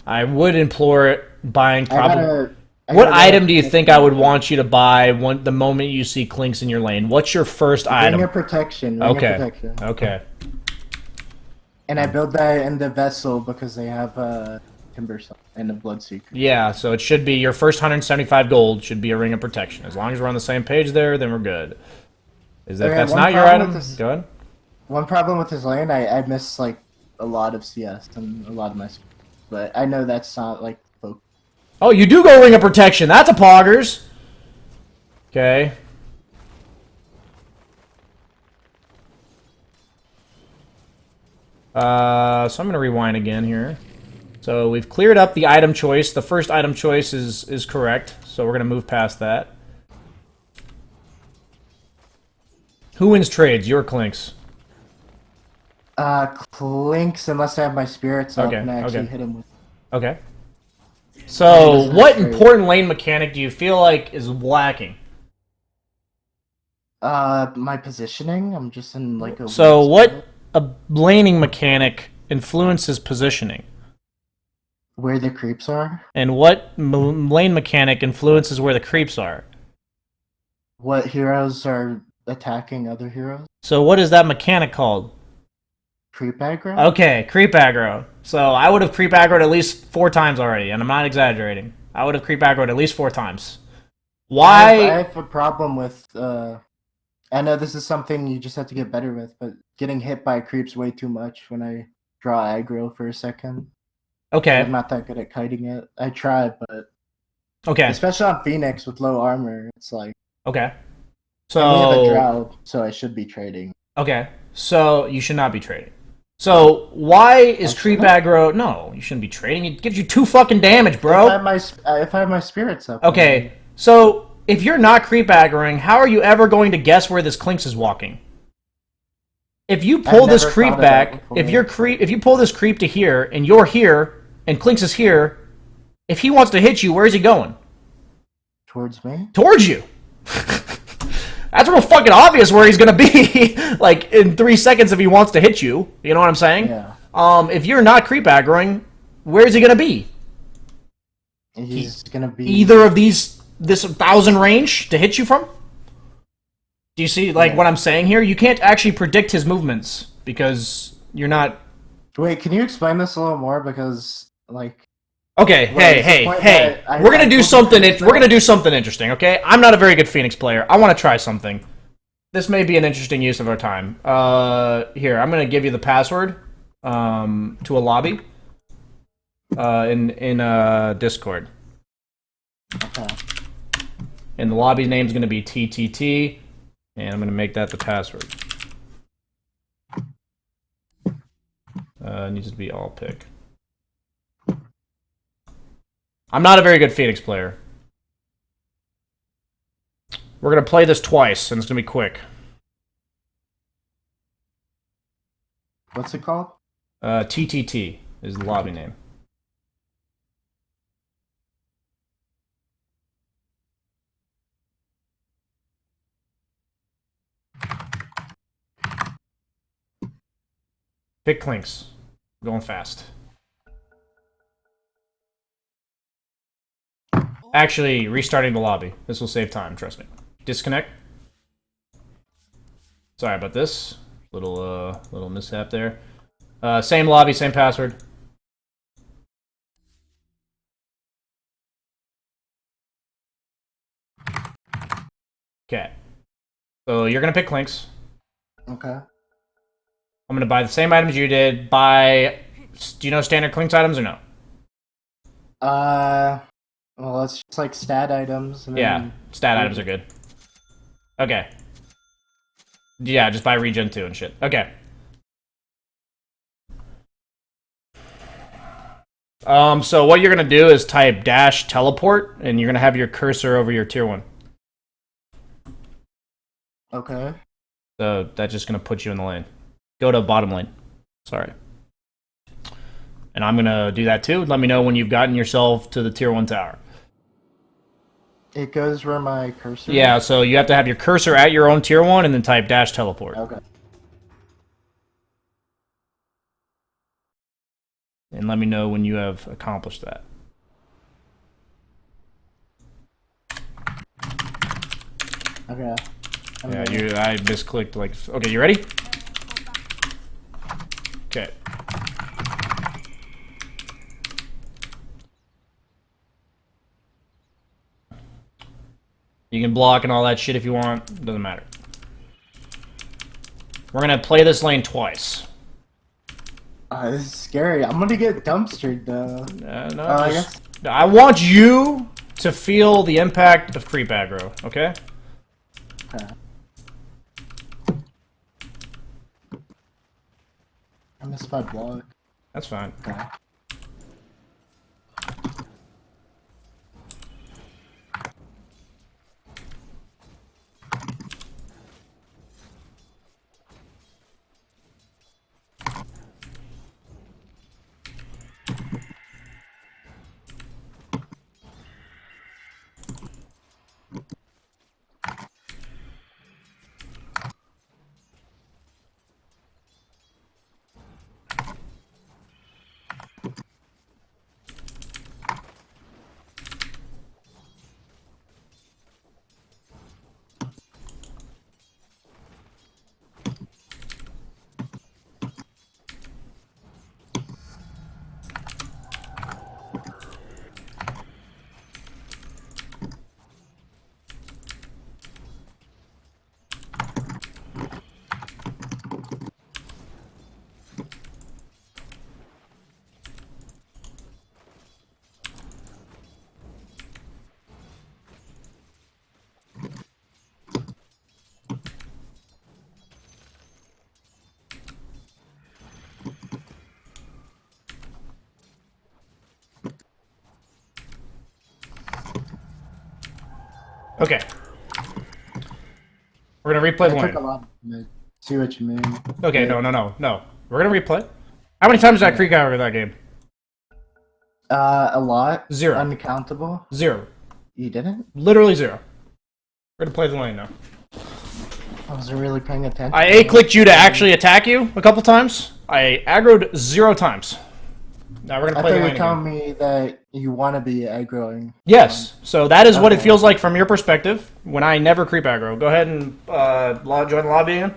I would implore buying probably. What item do you think I would want you to buy the moment you see Clinks in your lane? What's your first item? Ring of Protection. Okay. And I build that in the vessel because they have a Timber Saw and a Bloodseeker. Yeah, so it should be your first 175 gold should be a Ring of Protection. As long as we're on the same page there, then we're good. Is that that's not your item? Go ahead. One problem with his lane, I miss like a lot of CS and a lot of my, but I know that's not like focus. Oh, you do go Ring of Protection. That's a poggers. Okay. So I'm going to rewind again here. So we've cleared up the item choice. The first item choice is correct. So we're going to move past that. Who wins trades? Your Clinks. Clinks, unless I have my spirits up and I actually hit him with. Okay. So, what important lane mechanic do you feel like is lacking? My positioning. I'm just in like a. So, what a laning mechanic influences positioning? Where the creeps are. And what lane mechanic influences where the creeps are? What heroes are attacking other heroes? So, what is that mechanic called? Creep aggro? Okay, creep aggro. So I would have creep aggroed at least 4 times already, and I'm not exaggerating. I would have creep aggroed at least 4 times. Why? I have a problem with, I know this is something you just have to get better with, but getting hit by creeps way too much when I draw aggro for a second. Okay. I'm not that good at kiting it. I try, but... Okay. Especially on Phoenix with low armor, it's like... Okay. So... And we have a So... drought, so I should be trading. Okay. So, you should not be trading. So, why is creep aggro... No, you shouldn't be trading. It gives you 2 fucking damage, bro. If I have my spirits up. Okay, so if you're not creep aggroing, how are you ever going to guess where this Clinks is walking? If you pull this creep back, if you pull this creep to here, and you're here, and Clinks is here, if he wants to hit you, where is he going? Towards me? Towards you. That's real fucking obvious where he's gonna be, like, in 3 seconds if he wants to hit you. You know what I'm saying? Yeah. If you're not creep aggroing, where's he gonna be? He's gonna be... Either of this 1,000 range to hit you from? Do you see, like, what I'm saying here? You can't actually predict his movements, because you're not... Wait, can you explain this a little more? Because, like... Okay, hey, we're gonna do something. We're gonna do something interesting. Okay, I'm not a very good Phoenix player. I want to try something. This may be an interesting use of our time. Here, I'm gonna give you the password to a lobby in Discord. Okay. And the lobby name is gonna be TTT, and I'm gonna make that the password. It needs to be all pick. I'm not a very good Phoenix player. We're going to play this twice, and it's going to be quick. What's it called? TTT is the lobby name. Pick Clinks. I'm going fast. Actually, restarting the lobby. This will save time, trust me. Disconnect. Sorry about this. Little mishap there. Same lobby, same password. So you're gonna pick Clinks. Okay. I'm gonna buy the same items you did. Buy. Do you know standard Clinks items or no? Well, it's just like stat items. And Yeah, then stat items are good. Okay. Yeah, just buy regen 2 and shit. Okay. So what you're gonna do is type dash teleport, and you're gonna have your cursor over your tier 1. Okay. So that's just gonna put you in the lane. Go to bottom lane. Sorry. And I'm gonna do that too. Let me know when you've gotten yourself to the tier 1 tower. It goes where my cursor. Yeah, is? so you have to have your cursor at your own tier 1 and then type dash teleport. Okay. And let me know when you have accomplished that. Okay. Yeah, I misclicked like. Okay, you ready? Okay. You can block and all that shit if you want. Doesn't matter. We're gonna play this lane twice. This is scary. I'm gonna get dumpstered though. No, I just, I want you to feel the impact of creep aggro, okay? Okay. I missed my block. That's fine. Okay. Okay. We're gonna replay the I took a lane. lot. See what you mean. Okay, no. We're gonna replay. How many times did I creep aggro that game? A lot. 0. Uncountable. 0. You didn't? Literally 0. We're gonna play the lane now. I wasn't really paying attention. I A-clicked you to actually attack you a couple times. I aggroed 0 times. Now we're gonna I play thought the you lane were telling again. me that you want to be aggroing. Yes, so that is what it Okay. feels like from your perspective when I never creep aggro. Go ahead and join the lobby again.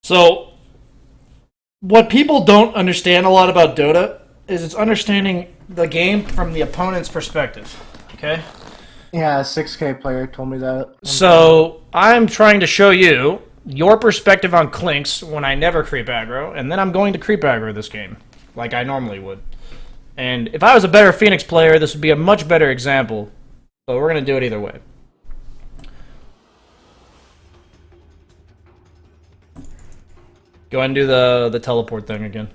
So, what people don't understand a lot about Dota is it's understanding the game from the opponent's perspective. Okay? Yeah, a 6K player told me that. So, I'm trying to show you your perspective on Clinks when I never creep aggro, and then I'm going to creep aggro this game, like I normally would. And if I was a better Phoenix player, this would be a much better example, but we're going to do it either way. Go ahead and do the teleport thing again.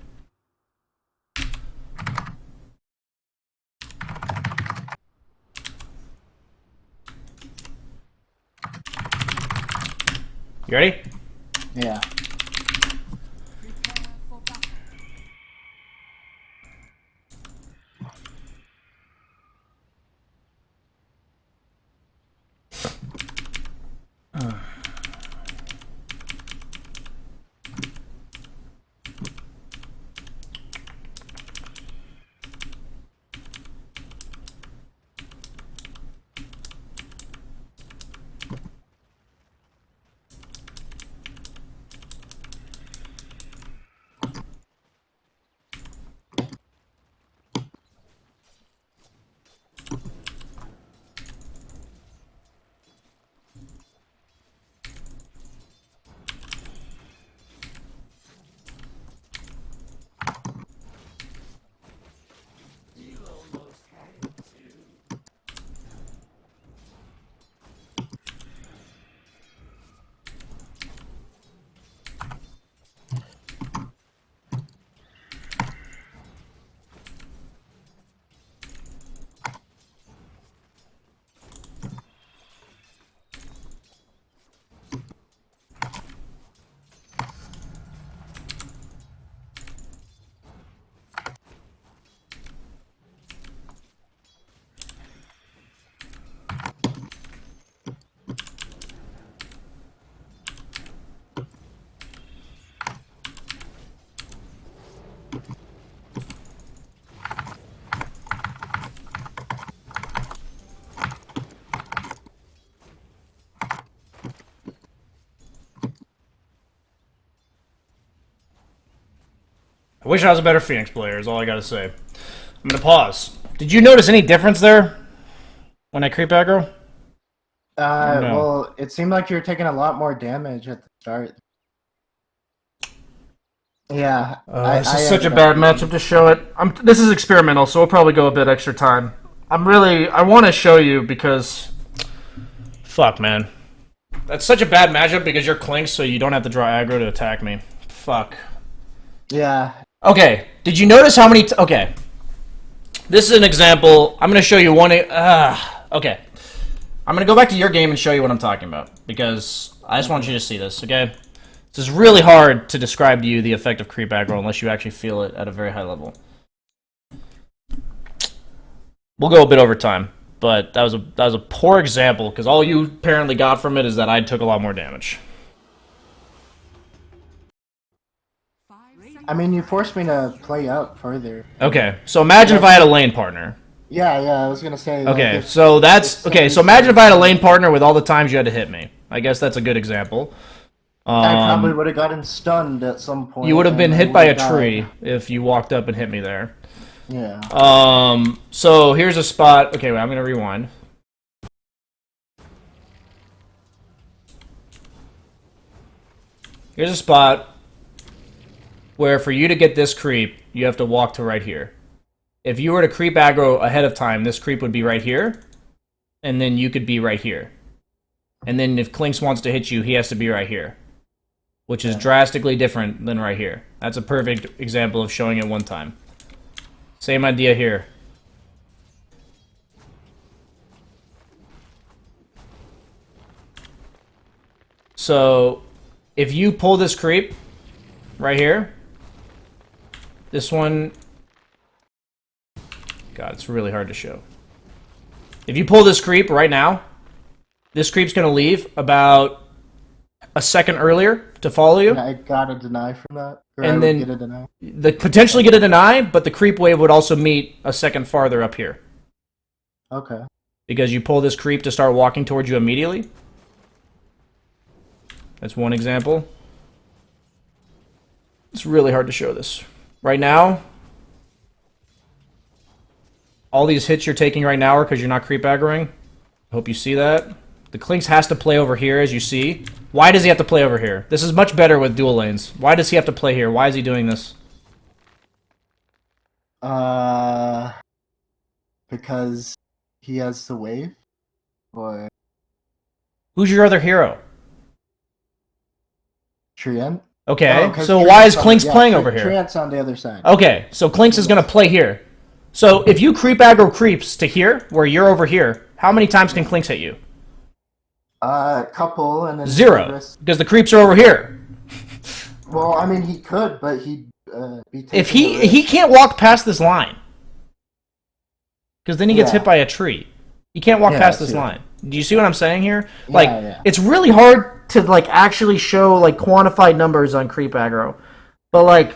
You ready? Yeah. I wish I was a better Phoenix player, is all I gotta say. I'm gonna pause. Did you notice any difference there when I creep aggro? No. Well, it seemed like you were taking a lot more damage at the start. Yeah. This is such a bad matchup to show it. This is experimental, so we'll probably go a bit extra time. I want to show you because... Fuck, man. That's such a bad matchup because you're Clink, so you don't have to draw aggro to attack me. Fuck. Yeah. Okay, did you notice how many... Okay. This is an example. I'm going to show you one... okay. I'm going to go back to your game and show you what I'm talking about because I just want you to see this, okay? This is really hard to describe to you the effect of creep aggro unless you actually feel it at a very high level. We'll go a bit over time, but that was a poor example because all you apparently got from it is that I took a lot more damage. I mean, you forced me to play up further. Okay, so imagine if I had a lane partner. Yeah, I was gonna say. Okay, so that's okay. So imagine if I had a lane partner with all the times you had to hit me. I guess that's a good example. I probably would have gotten stunned at some point. You would have been hit by a tree if you walked up and hit me there. Yeah. So here's a spot. Okay, wait, I'm gonna rewind. Here's a spot where for you to get this creep, you have to walk to right here. If you were to creep aggro ahead of time, this creep would be right here, and then you could be right here. And then if Clinks wants to hit you, he has to be right here, which is drastically different than right here. That's a perfect example of showing it one time. Same idea here. So, if you pull this creep right here, this one... God, it's really hard to show. If you pull this creep right now, this creep's going to leave about a second earlier to follow you. I got a deny from that. And then get a deny. Potentially get a deny, but the creep wave would also meet a second farther up here. Okay. Because you pull this creep to start walking towards you immediately. That's one example. It's really hard to show this. Right now, all these hits you're taking right now are because you're not creep aggroing. I hope you see that. The Clinks has to play over here, as you see. Why does he have to play over here? This is much better with dual lanes. Why does he have to play here? Why is he doing this? Because he has the wave? Or... Who's your other hero? Treant? Okay, Oh, so why is Treant's Clinks playing over here? Treant's on the other side. Okay, so Clinks is going to play here. So if you creep aggro creeps to here, where you're over here, how many times can Clinks hit you? A couple, and then... 0, because the creeps are over here. Well, I mean, he could, but he'd be taking If the risk. he can't walk past this line. Because then he gets Yeah. hit by a tree. He can't walk Yeah, past I this see. line. Do you see what I'm saying here? Yeah, Like, yeah. it's really hard to, like, actually show, like, quantified numbers on creep aggro. But, like,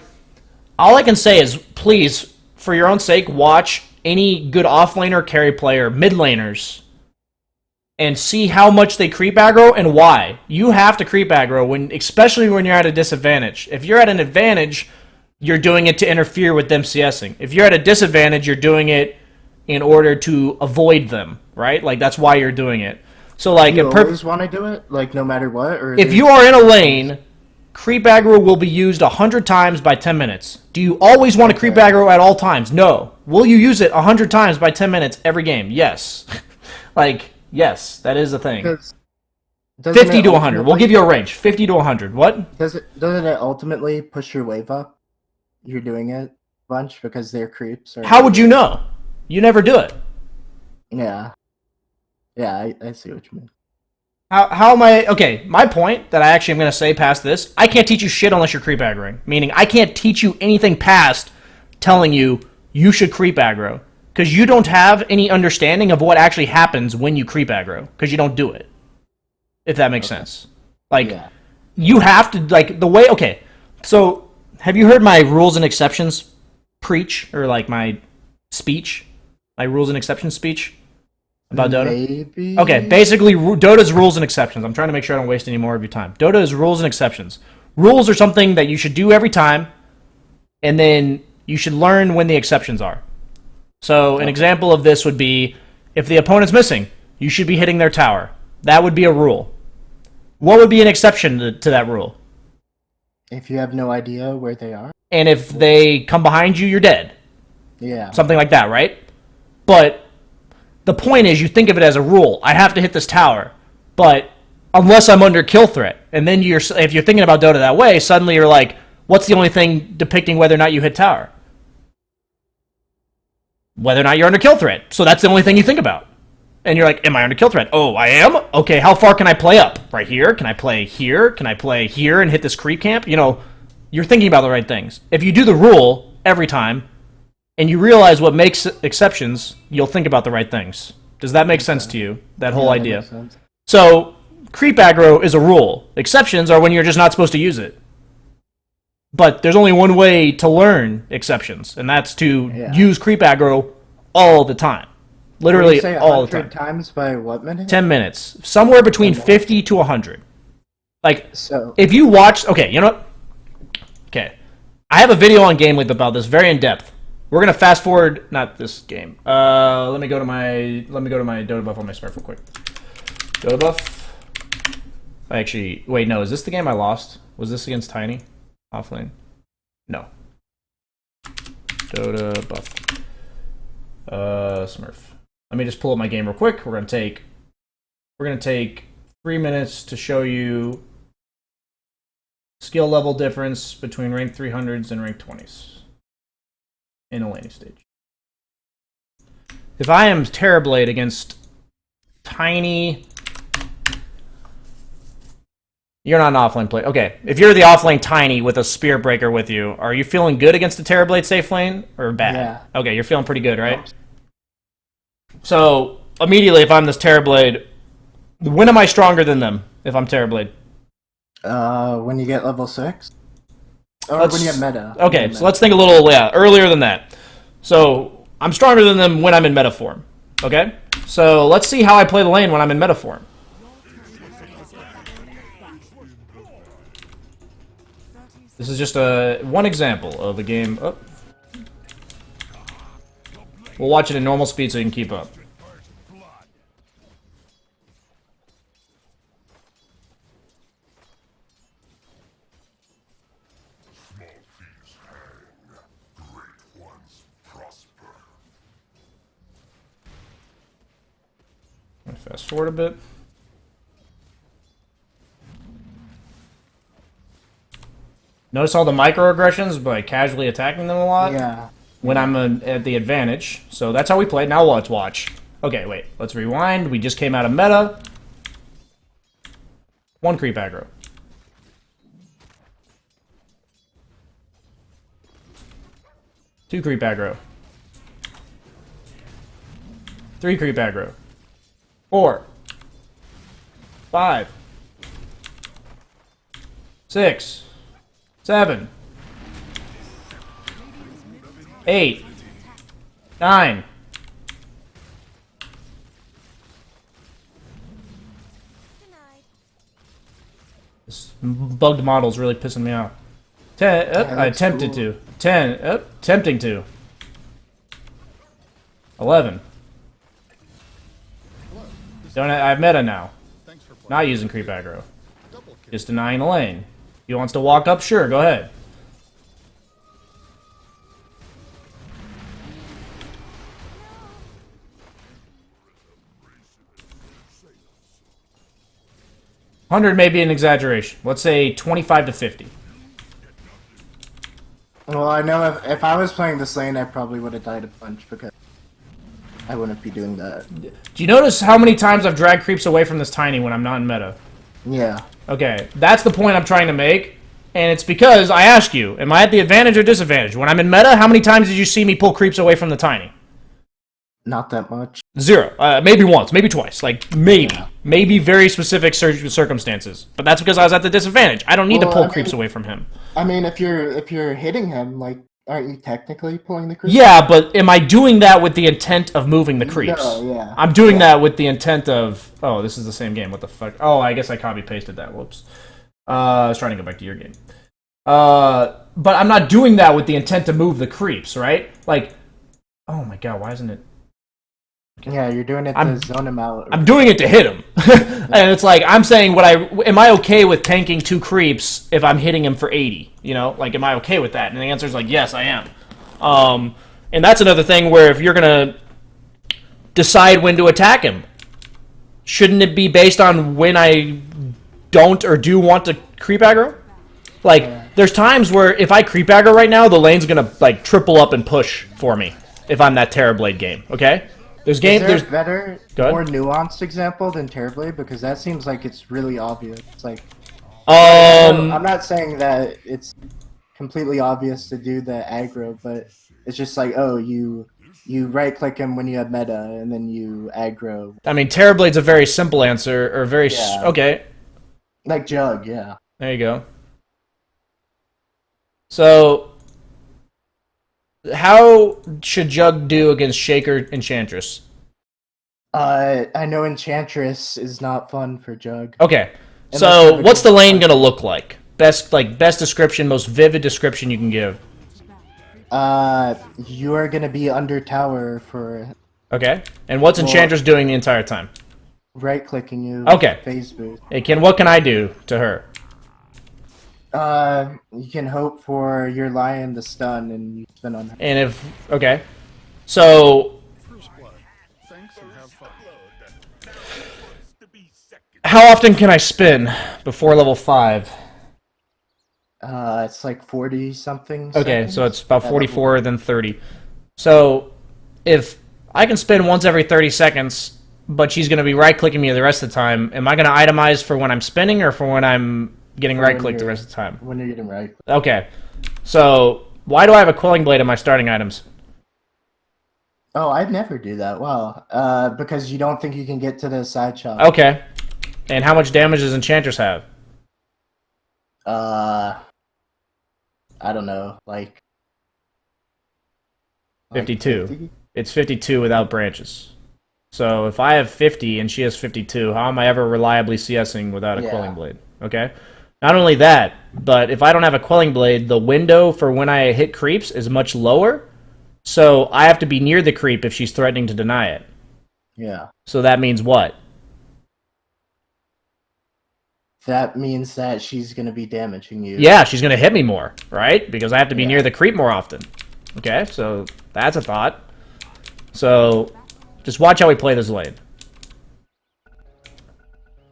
all I can say is, please, for your own sake, watch any good offlaner, carry player, mid laners, and see how much they creep aggro and why. You have to creep aggro, especially when you're at a disadvantage. If you're at an advantage, you're doing it to interfere with them CSing. If you're at a disadvantage, you're doing it in order to avoid them, right? Like, that's why you're doing it. So, like, You always want to do it? Like, no matter what? Or if you are in a lane, creep aggro will be used 100 times by 10 minutes. Do you always want to creep aggro at all times? No. Will you use it 100 times by 10 minutes every game? Yes. Like, yes, that is a thing. 50 to 100. We'll give you a range. 50 to 100. What? Doesn't it ultimately push your wave up? You're doing it a bunch because they're creeps? Or... How would you know? You never do it. Yeah. Yeah, I see what you mean. How am I... Okay, my point that I actually am going to say past this, I can't teach you shit unless you're creep aggroing. Meaning, I can't teach you anything past telling you you should creep aggro. Because you don't have any understanding of what actually happens when you creep aggro. Because you don't do it. If that makes sense. Like, you have to... Like, the way... Okay, so, have you heard my rules and exceptions preach? Or, like, my speech? My rules and exceptions speech? About Dota? Maybe. Okay, basically, Dota's rules and exceptions. I'm trying to make sure I don't waste any more of your time. Dota is rules and exceptions. Rules are something that you should do every time, and then you should learn when the exceptions are. So an example of this would be if the opponent's missing, you should be hitting their tower. That would be a rule. What would be an exception to that rule? If you have no idea where they are. And if they come behind you, you're dead. Yeah. Something like that, right? But the point is, you think of it as a rule. I have to hit this tower, but unless I'm under kill threat, and then if you're thinking about Dota that way, suddenly you're like, what's the only thing depicting whether or not you hit tower? Whether or not you're under kill threat. So that's the only thing you think about. And you're like, am I under kill threat? Oh, I am? Okay, how far can I play up? Right here? Can I play here? Can I play here and hit this creep camp? You know, you're thinking about the right things. If you do the rule every time, and you realize what makes exceptions, you'll think about the right things. Does that make sense to you, that whole idea? That makes sense. So, creep aggro is a rule. Exceptions are when you're just not supposed to use it. But there's only one way to learn exceptions, and that's to use creep aggro all the time. Literally When you say all the time. 100 times by what minute? 10 minutes. Somewhere between 50 to 100. Like, So if you watch... Okay, you know what? Okay. I have a video on Game Leap about this, very in-depth. We're going to fast forward... Not this game. Let me go to my Dota buff on my Smurf real quick. Dota buff. Actually... Wait, no. Is this the game I lost? Was this against Tiny? Offlane? No. Dota buff. Smurf. Let me just pull up my game real quick. We're gonna take 3 minutes to show you skill level difference between rank 300s and rank 20s in a laning stage. If I am Terrorblade against Tiny, you're not an offlane player. Okay, if you're the offlane Tiny with a Spear Breaker with you, are you feeling good against the Terrorblade safe lane or bad? Yeah. Okay, you're feeling pretty good, right? So, immediately, if I'm this Terrorblade, when am I stronger than them if I'm Terrorblade? when you get level 6? Or when you get meta. Okay, so let's think a little, earlier than that. So, I'm stronger than them when I'm in meta form. Okay? So, let's see how I play the lane when I'm in meta form. This is just one example of a game. Oh. We'll watch it in normal speed so you can keep up. Fast forward a bit. Notice all the microaggressions by casually attacking them a lot? Yeah. When I'm at the advantage. So that's how we play. Now let's watch. Okay, wait. Let's rewind. We just came out of meta. 1 creep aggro. 2 creep aggro. 3 creep aggro. 4. 5. 6. 7. 8. 9. This bugged model is really pissing me off. 10. I attempted to. 10. Tempting to. 11. I have meta now. Not using creep aggro. Just denying the lane. If he wants to walk up, sure, go ahead. $100 may be an exaggeration. Let's say 25 to 50. Well, I know if I was playing this lane, I probably would have died a bunch because I wouldn't be doing that. Do you notice how many times I've dragged creeps away from this Tiny when I'm not in meta? Yeah. Okay, that's the point I'm trying to make. And it's because I ask you, am I at the advantage or disadvantage? When I'm in meta, how many times did you see me pull creeps away from the Tiny? Not that much. 0. Maybe once, maybe twice. Like, maybe. Yeah. Maybe very specific circumstances. But that's because I was at the disadvantage. I don't need to pull creeps away from him. I mean, if you're hitting him, like, aren't you technically pulling the creeps? Yeah, but am I doing that with the intent of moving the creeps? No, yeah. I'm doing that with the intent of... Oh, this is the same game. What the fuck? Oh, I guess I copy-pasted that. Whoops. I was trying to go back to your game. But I'm not doing that with the intent to move the creeps, right? Like, oh my god, why isn't it? Yeah, you're doing it to zone him out. I'm doing it to hit him. And it's like, I'm saying, am I okay with tanking 2 creeps if I'm hitting him for 80? You know, like, am I okay with that? And the answer is like, yes, I am. And that's another thing where if you're gonna decide when to attack him, shouldn't it be based on when I don't or do want to creep aggro? Like, there's times where if I creep aggro right now, the lane's gonna, like, triple up and push for me if I'm that Terrorblade game, okay? Is there a better, more nuanced example than Terrorblade? Because that seems like it's really obvious. It's like, I'm not saying that it's completely obvious to do the aggro, but it's just like, oh, you right-click him when you have meta, and then you aggro. I mean, Terrorblade's a very simple answer, or very... Yeah. Okay. Like Jug, yeah. There you go. So, how should Jug do against Shaker Enchantress? I know Enchantress is not fun for Jug. Okay, so what's the lane gonna look like? Best description, most vivid description you can give. You are gonna be under tower for... Okay, and what's Enchantress doing the entire time? Right-clicking you. Okay. Phase boost. Hey, what can I do to her? You can hope for your lion to stun and you spin on her. And if... Okay. So... How often can I spin before level 5? It's like 40-something. Okay, so it's about 44, then 30. So, if I can spin once every 30 seconds, but she's going to be right-clicking me the rest of the time, am I going to itemize for when I'm spinning or for when I'm getting right-clicked the rest of the time? When you're getting right-clicked. Okay. So, why do I have a Quelling Blade in my starting items? Oh, I'd never do that. Well, because you don't think you can get to the side shot. Okay. And how much damage does Enchantress have? I don't know, like 52. 50? It's 52 without branches. So if I have 50 and she has 52, how am I ever reliably CSing without a Quelling Blade? Okay? Not only that, but if I don't have a Quelling Blade, the window for when I hit creeps is much lower, so I have to be near the creep if she's threatening to deny it. Yeah. So that means what? That means that she's going to be damaging you. Yeah, she's going to hit me more, right? Because I have to be near the creep more often. Okay, so that's a thought. So, just watch how we play this lane.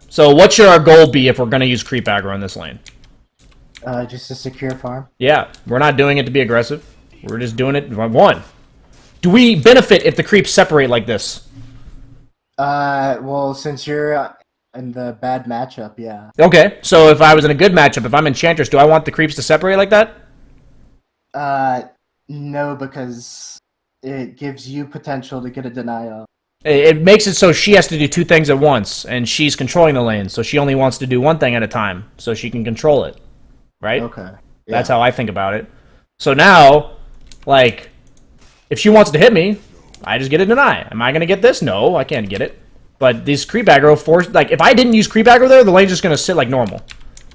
So, what should our goal be if we're going to use creep aggro in this lane? Just a secure farm. Yeah, we're not doing it to be aggressive. We're just doing it. One, do we benefit if the creeps separate like this? Well, since you're in the bad matchup, yeah. Okay, so if I was in a good matchup, if I'm Enchantress, do I want the creeps to separate like that? No, because it gives you potential to get a denial. It makes it so she has to do 2 things at once, and she's controlling the lane, so she only wants to do 1 thing at a time, so she can control it. Right? Okay. Yeah. That's how I think about it. So now, like, if she wants to hit me, I just get a deny. Am I going to get this? No, I can't get it. But these creep aggro, like, if I didn't use creep aggro there, the lane's just going to sit like normal.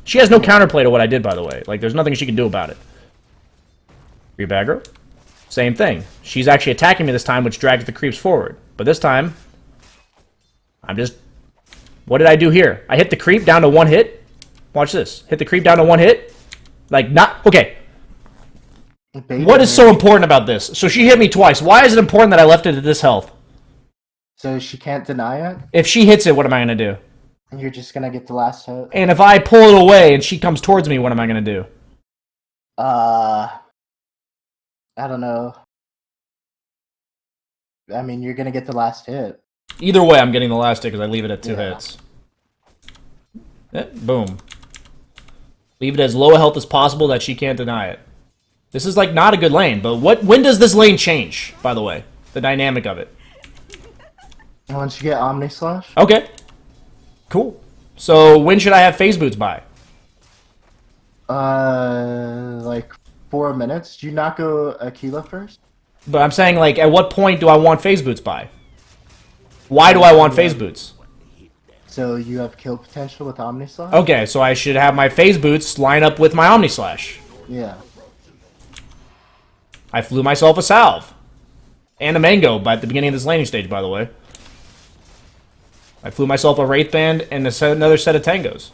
She has no counterplay to what I did, by the way. Like, there's nothing she can do about it. Creep aggro. Same thing. She's actually attacking me this time, which drags the creeps forward. But this time, I'm just... What did I do here? I hit the creep down to 1 hit. Watch this. Hit the creep down to 1 hit. Like, not... Okay. What is so important about this? So she hit me twice. Why is it important that I left it at this health? So she can't deny it? If she hits it, what am I going to do? You're just going to get the last hit? And if I pull it away and she comes towards me, what am I going to do? I don't know. I mean, you're going to get the last hit. Either way, I'm getting the last hit because I leave it at 2 hits. Boom. Leave it as low a health as possible that she can't deny it. This is, like, not a good lane, but when does this lane change, by the way? The dynamic of it. Once you get Omni Slash? Okay. Cool. So, when should I have phase boots by? Like 4 minutes. Do you not go Aquila first? But I'm saying, like, at what point do I want phase boots by? Why do I want phase boots? So you have kill potential with Omni Slash? Okay, so I should have my phase boots line up with my Omni Slash. Yeah. I flew myself a salve. And a mango at the beginning of this laning stage, by the way. I flew myself a Wraith Band and another set of Tangos.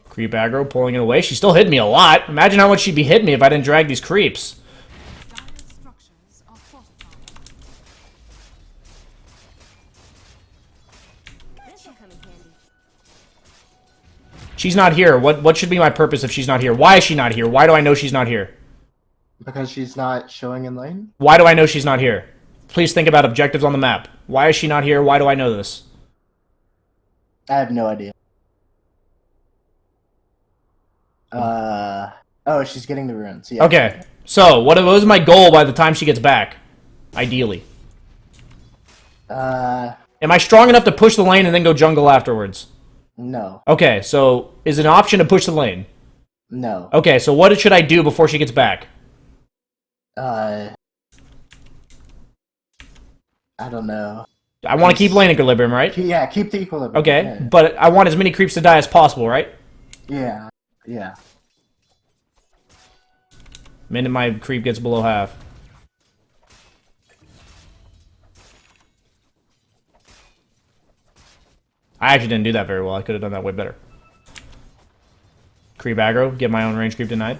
Creep aggro, pulling it away. She still hit me a lot. Imagine how much she'd be hitting me if I didn't drag these creeps. She's not here. What should be my purpose if she's not here? Why is she not here? Why do I know she's not here? Because she's not showing in lane? Why do I know she's not here? Please think about objectives on the map. Why is she not here? Why do I know this? I have no idea. Oh, she's getting the runes. Yeah. Okay, so what was my goal by the time she gets back? Ideally. Am I strong enough to push the lane and then go jungle afterwards? No. Okay, so is it an option to push the lane? No. Okay, so what should I do before she gets back? I don't know. I want to keep lane equilibrium, right? Yeah, keep the equilibrium. Okay, Yeah. but I want as many creeps to die as possible, right? Yeah. Yeah. Minute my creep gets below half. I actually didn't do that very well. I could have done that way better. Creep aggro, get my own range creep denied.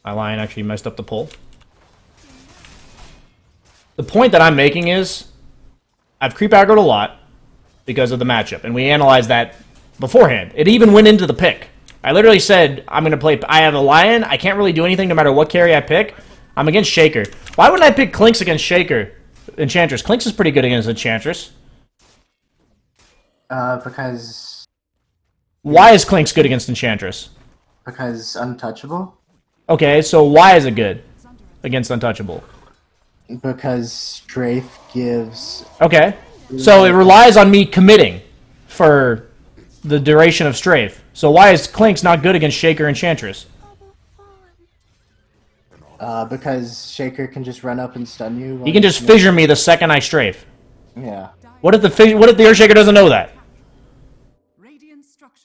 My lion actually messed up the pull. The point that I'm making is, I've creep aggroed a lot because of the matchup, and we analyzed that beforehand. It even went into the pick. I literally said, I'm going to play... I have a lion, I can't really do anything no matter what carry I pick. I'm against Shaker. Why wouldn't I pick Clinks against Shaker? Enchantress. Clinks is pretty good against Enchantress. Because Why is Clinks good against Enchantress? untouchable. Okay, so why is it good against Untouchable? Because Strafe gives. Okay, so it relies on me committing for the duration of Strafe. So why is Clinks not good against Shaker Enchantress? Because Shaker can just run up and stun you. He can just fissure me the second I Strafe. Yeah. What if the Earthshaker doesn't know that?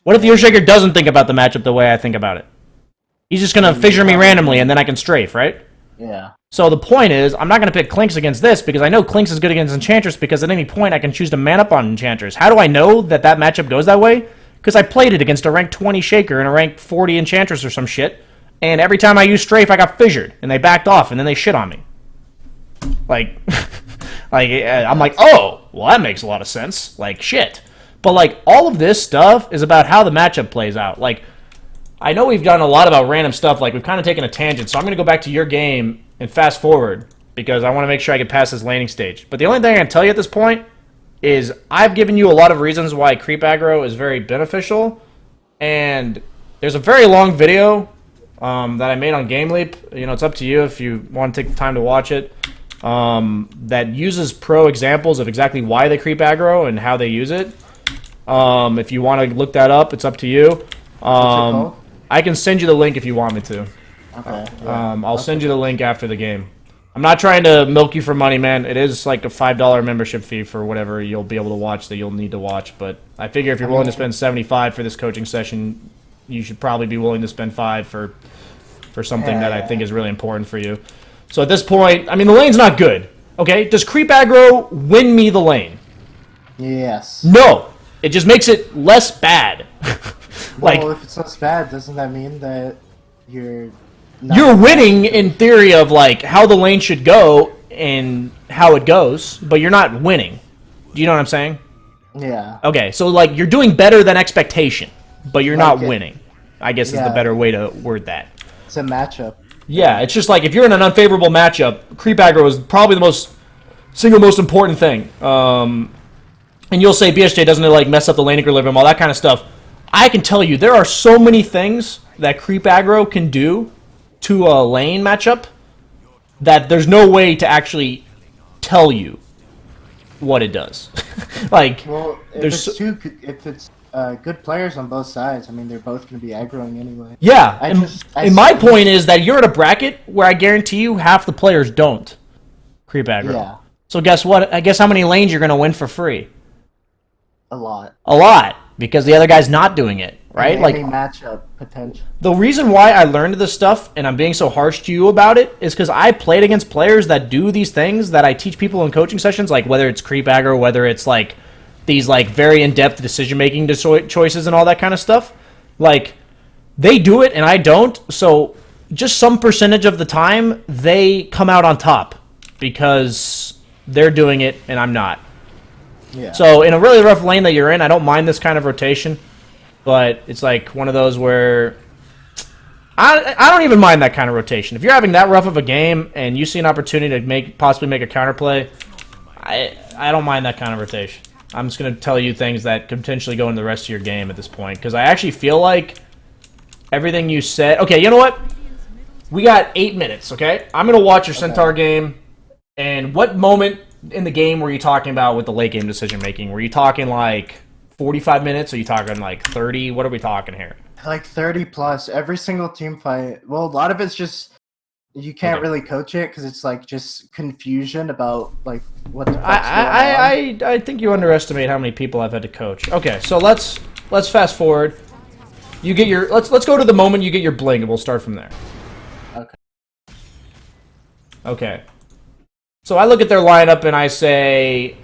What if the Earthshaker doesn't think about the matchup the way I think about it? He's just gonna fissure me randomly and then I can strafe, right? Yeah. So the point is, I'm not gonna pick Clinks against this because I know Clinks is good against Enchantress because at any point I can choose to man up on Enchantress. How do I know that that matchup goes that way? Because I played it against a rank 20 Shaker and a rank 40 Enchantress or some shit, and every time I used strafe I got fissured, and they backed off, and then they shit on me. Like, I'm like, oh, well that makes a lot of sense. Like, shit. But like, all of this stuff is about how the matchup plays out. Like, I know we've done a lot about random stuff, like we've kind of taken a tangent, so I'm going to go back to your game and fast forward, because I want to make sure I get past this laning stage. But the only thing I can tell you at this point is I've given you a lot of reasons why creep aggro is very beneficial, and there's a very long video that I made on Game Leap. You know, it's up to you if you want to take the time to watch it, that uses pro examples of exactly why they creep aggro and how they use it. If you want to look that up, it's up to you. What's it called? I can send you the link if you want me to. Okay. Yeah. I'll send you the link after the game. I'm not trying to milk you for money, man. It is like a $5 membership fee for whatever you'll be able to watch that you'll need to watch. But I figure if you're willing to spend $75 for this coaching session, you should probably be willing to spend $5 for something that I think is really important for you. So at this point, I mean, the lane's not good. Okay, does creep aggro win me the lane? Yes. No. It just makes it less bad. Like, well, if it's less bad, doesn't that mean that you're not you're winning in theory of like how the lane should go and how it goes, but you're not winning. Do you know what I'm saying? Yeah. Okay, so like you're doing better than expectation, but you're not winning. I guess is the Yeah. better way to word that. It's a matchup. Yeah, it's just like if you're in an unfavorable matchup, creep aggro is probably the single most important thing. And you'll say BSJ doesn't like mess up the lane equilibrium, all that kind of stuff. I can tell you there are so many things that creep aggro can do to a lane matchup that there's no way to actually tell you what it does. Like, Well, if it's good players on both sides, I mean, they're both going to be aggroing anyway. yeah, I and my point is that you're at a bracket where I guarantee you half the players don't creep aggro. Yeah. So guess what? I guess how many lanes you're going to win for free? A lot. A lot. because the other guy's not doing it, right? Any matchup potential. The reason why I learned this stuff and I'm being so harsh to you about it is because I played against players that do these things that I teach people in coaching sessions, like whether it's creep aggro, whether it's like these like very in-depth decision-making choices and all that kind of stuff. Like, they do it and I don't, so just some percentage of the time they come out on top because they're doing it and I'm not. Yeah. So in a really rough lane that you're in, I don't mind this kind of rotation, but it's like one of those where I don't even mind that kind of rotation. If you're having that rough of a game and you see an opportunity to possibly make a counterplay, I don't mind that kind of rotation. I'm just going to tell you things that could potentially go into the rest of your game at this point, because I actually feel like everything you said... Okay, you know what? We got 8 minutes, okay? I'm going to watch your Centaur game, and what moment in the game were you talking about with the late game decision making? Were you talking like 45 minutes? Or are you talking like 30? What are we talking here? Like 30 plus. Every single team fight. Well, a lot of it's just you can't really coach it because it's like just confusion about like what the fuck's going on. I think you underestimate how many people I've had to coach. Okay, so let's fast forward. You get your let's go to the moment you get your bling and we'll start from there. Okay. Okay. So I look at their lineup and I say,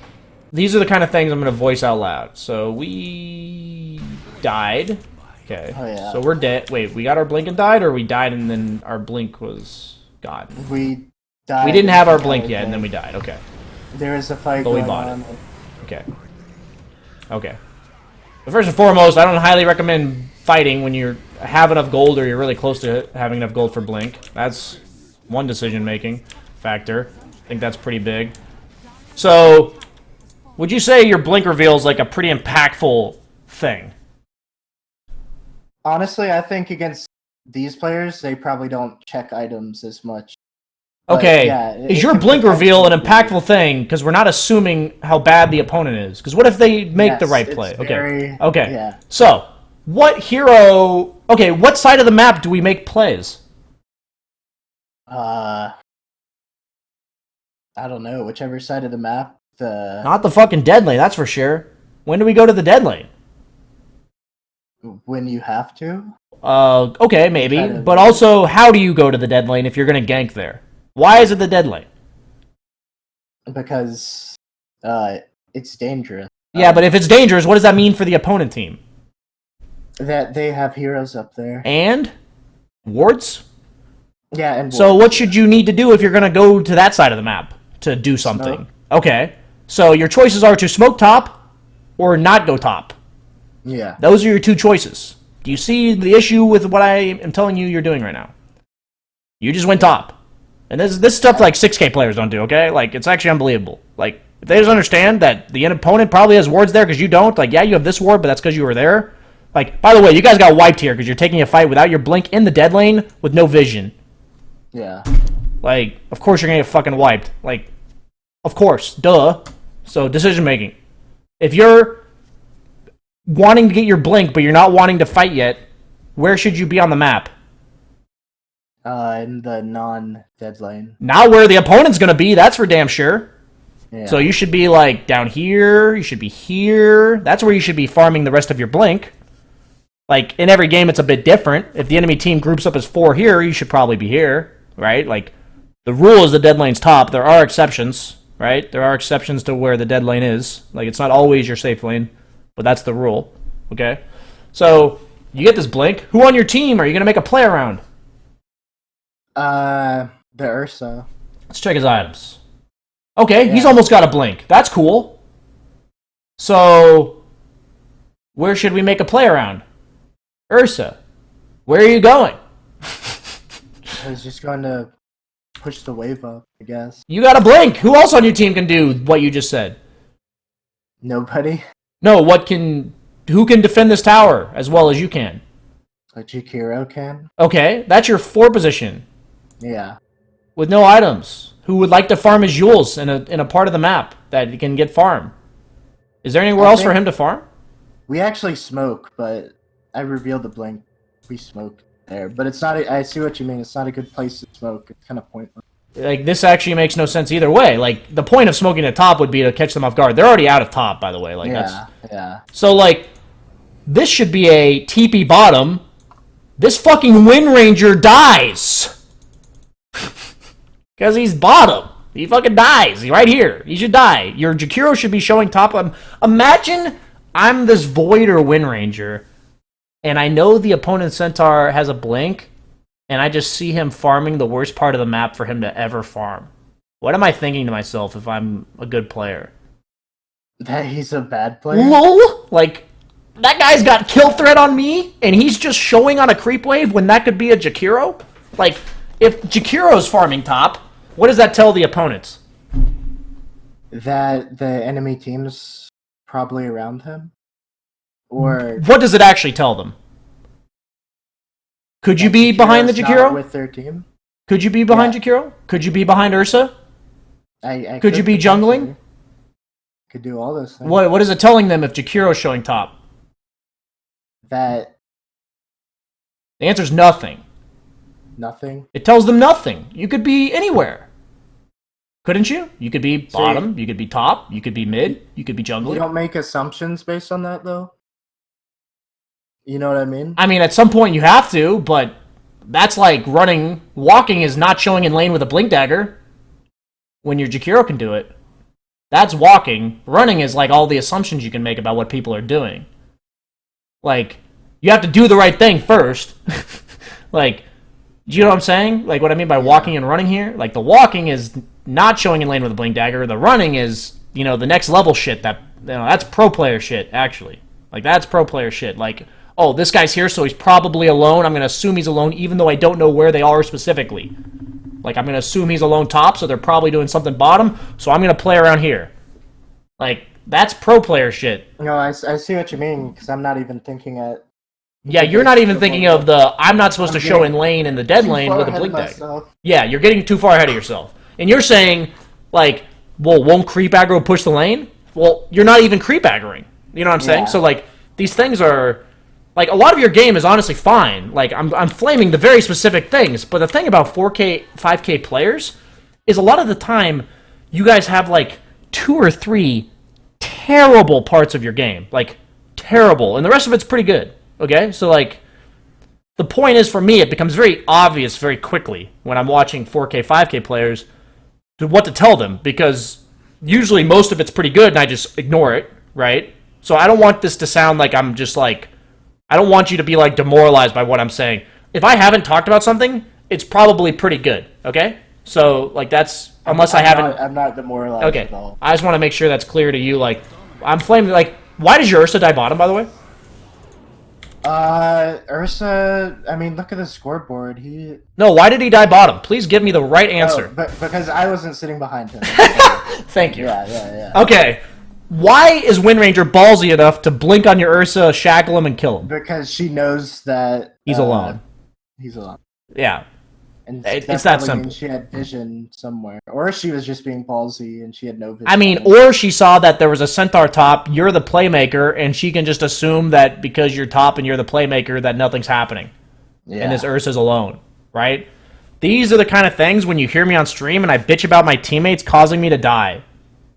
these are the kind of things I'm going to voice out loud. So we died. Okay. Oh, yeah. So we're dead. Wait, we got our blink and died, or we died and then our blink was gone? We died. We didn't have our blink yet and then we died. Okay. There was a fight But we going bought on. it. Okay. Okay. But first and foremost, I don't highly recommend fighting when you have enough gold or you're really close to having enough gold for blink. That's one decision-making factor. I think that's pretty big. So, would you say your blink reveal is like a pretty impactful thing? Honestly, I think against these players, they probably don't check items as much. But, Okay, yeah, is your blink reveal an impactful thing? Because we're not assuming how bad the opponent is. Because what if they make the right play? Okay. Okay. Yeah. So, what hero... Okay, what side of the map do we make plays? I don't know. Whichever side of the map. Not the fucking dead lane, that's for sure. When do we go to the dead lane? When you have to. Okay, maybe. Kind of. But also, how do you go to the dead lane if you're going to gank there? Why is it the dead lane? Because it's dangerous. Yeah, but if it's dangerous, what does that mean for the opponent team? That they have heroes up there. And? Wards? Yeah, and So wards, what should you need to do if you're going to go to that side of the map to do something? Smoke. Okay. So your choices are to smoke top or not go top. Yeah. Those are your two choices. Do you see the issue with what I am telling you you're doing right now? You just went top. And this stuff like 6K players don't do, okay? Like, it's actually unbelievable. Like, if they just understand that the opponent probably has wards there because you don't, like, yeah, you have this ward, but that's because you were there. Like, by the way, you guys got wiped here because you're taking a fight without your blink in the dead lane with no vision. Yeah. Like, of course you're going to get fucking wiped. Like, of course. Duh. So, decision making. If you're wanting to get your blink, but you're not wanting to fight yet, where should you be on the map? In the non-dead lane. Not where the opponent's going to be, that's for damn sure. Yeah. So you should be, like, down here, you should be here. That's where you should be farming the rest of your blink. Like, in every game, it's a bit different. If the enemy team groups up as 4 here, you should probably be here, right? Like, the rule is the dead lane's top. There are exceptions, right? There are exceptions to where the dead lane is. Like, it's not always your safe lane, but that's the rule, okay? So, you get this blink. Who on your team are you going to make a play around? The Ursa. Let's check his items. Okay, Yeah. he's almost got a blink. That's cool. So, where should we make a play around? Ursa, where are you going? I was just going to push the wave up, I guess. You got a blink. Who else on your team can do what you just said? Nobody. No, who can defend this tower as well as you can? A Jakiro can. Okay, that's your 4 position Yeah. with no items. Who would like to farm his Jules in a part of the map that he can get farm? Is there anywhere else for him to farm? We actually smoke, but I revealed the blink. We smoke there, but it's not. I see what you mean. It's not a good place to smoke. It's kind of pointless. Like, this actually makes no sense either way. Like, the point of smoking at top would be to catch them off guard. They're already out of top, by the way. Like, Yeah, yeah. So, like, this should be a TP bottom. This fucking Wind Ranger dies. Because he's bottom. He fucking dies. He's right here. He should die. Your Jakiro should be showing top. Imagine I'm this Void or Wind Ranger, and I know the opponent Centaur has a blink, and I just see him farming the worst part of the map for him to ever farm. What am I thinking to myself if I'm a good player? That he's a bad player? LOL? Like, that guy's got kill threat on me, and he's just showing on a creep wave when that could be a Jakiro? Like, if Jakiro's farming top, what does that tell the opponents? That the enemy team's probably around him? Or... What does it actually tell them? Could you be behind the Jakiro's Jakiro? not with their team? Could you be behind Jakiro? Could you be behind Ursa? I Could you be jungling? Could do all those things. What is it telling them if Jakiro's showing top? That... The answer's nothing. Nothing? It tells them nothing. You could be anywhere. Couldn't you? You could be bottom, you could be top, you could be mid, you could be jungler. You don't make assumptions based on that, though? You know what I mean? I mean, at some point you have to, but that's like running. Walking is not showing in lane with a blink dagger when your Jakiro can do it. That's walking. Running is like all the assumptions you can make about what people are doing. Like, you have to do the right thing first. Like, do you know what I'm saying? Like, what I mean by walking and running here? Like, the walking is not showing in lane with a blink dagger. The running is, you know, the next level shit that, you know, that's pro player shit, actually. Like, that's pro player shit. Like, oh, this guy's here, so he's probably alone. I'm going to assume he's alone, even though I don't know where they are specifically. Like, I'm going to assume he's alone top, so they're probably doing something bottom, so I'm going to play around here. Like, that's pro player shit. No, I see what you mean, because I'm not even thinking at... Yeah, you're not even thinking of the, I'm not supposed to show in lane in the dead lane with a blink dagger. Yeah, you're getting too far ahead of yourself. And you're saying, like, well, won't creep aggro push the lane? Well, you're not even creep aggroing. You know what I'm saying? So, like, these things are... Like, a lot of your game is honestly fine. Like, I'm flaming the very specific things. But the thing about 4K, 5K players is a lot of the time, you guys have, like, 2 or 3 terrible parts of your game. Like, terrible. And the rest of it's pretty good. Okay? So, like, the point is, for me, it becomes very obvious very quickly when I'm watching 4K, 5K players what to tell them. Because usually most of it's pretty good, and I just ignore it, right? So I don't want this to sound like I'm just, like... I don't want you to be, like, demoralized by what I'm saying. If I haven't talked about something, it's probably pretty good, okay? So, like, that's... Unless I haven't... I'm not demoralized at all. I just want to make sure that's clear to you. Like, I'm flaming... Like, why does your Ursa die bottom, by the way? Ursa... I mean, look at the scoreboard. No, why did he die bottom? Please give me the right answer. Oh, but because I wasn't sitting behind him. Thank you. Yeah. Okay. Why is Wind Ranger ballsy enough to blink on your Ursa, shackle him, and kill him? Because she knows that... He's alone. He's alone. Yeah. And it's that simple. She had vision somewhere. Or she was just being ballsy and she had no vision. I mean, or she saw that there was a Centaur top, you're the playmaker, and she can just assume that because you're top and you're the playmaker that nothing's happening. Yeah. And this Ursa's alone, right? These are the kind of things when you hear me on stream and I bitch about my teammates causing me to die.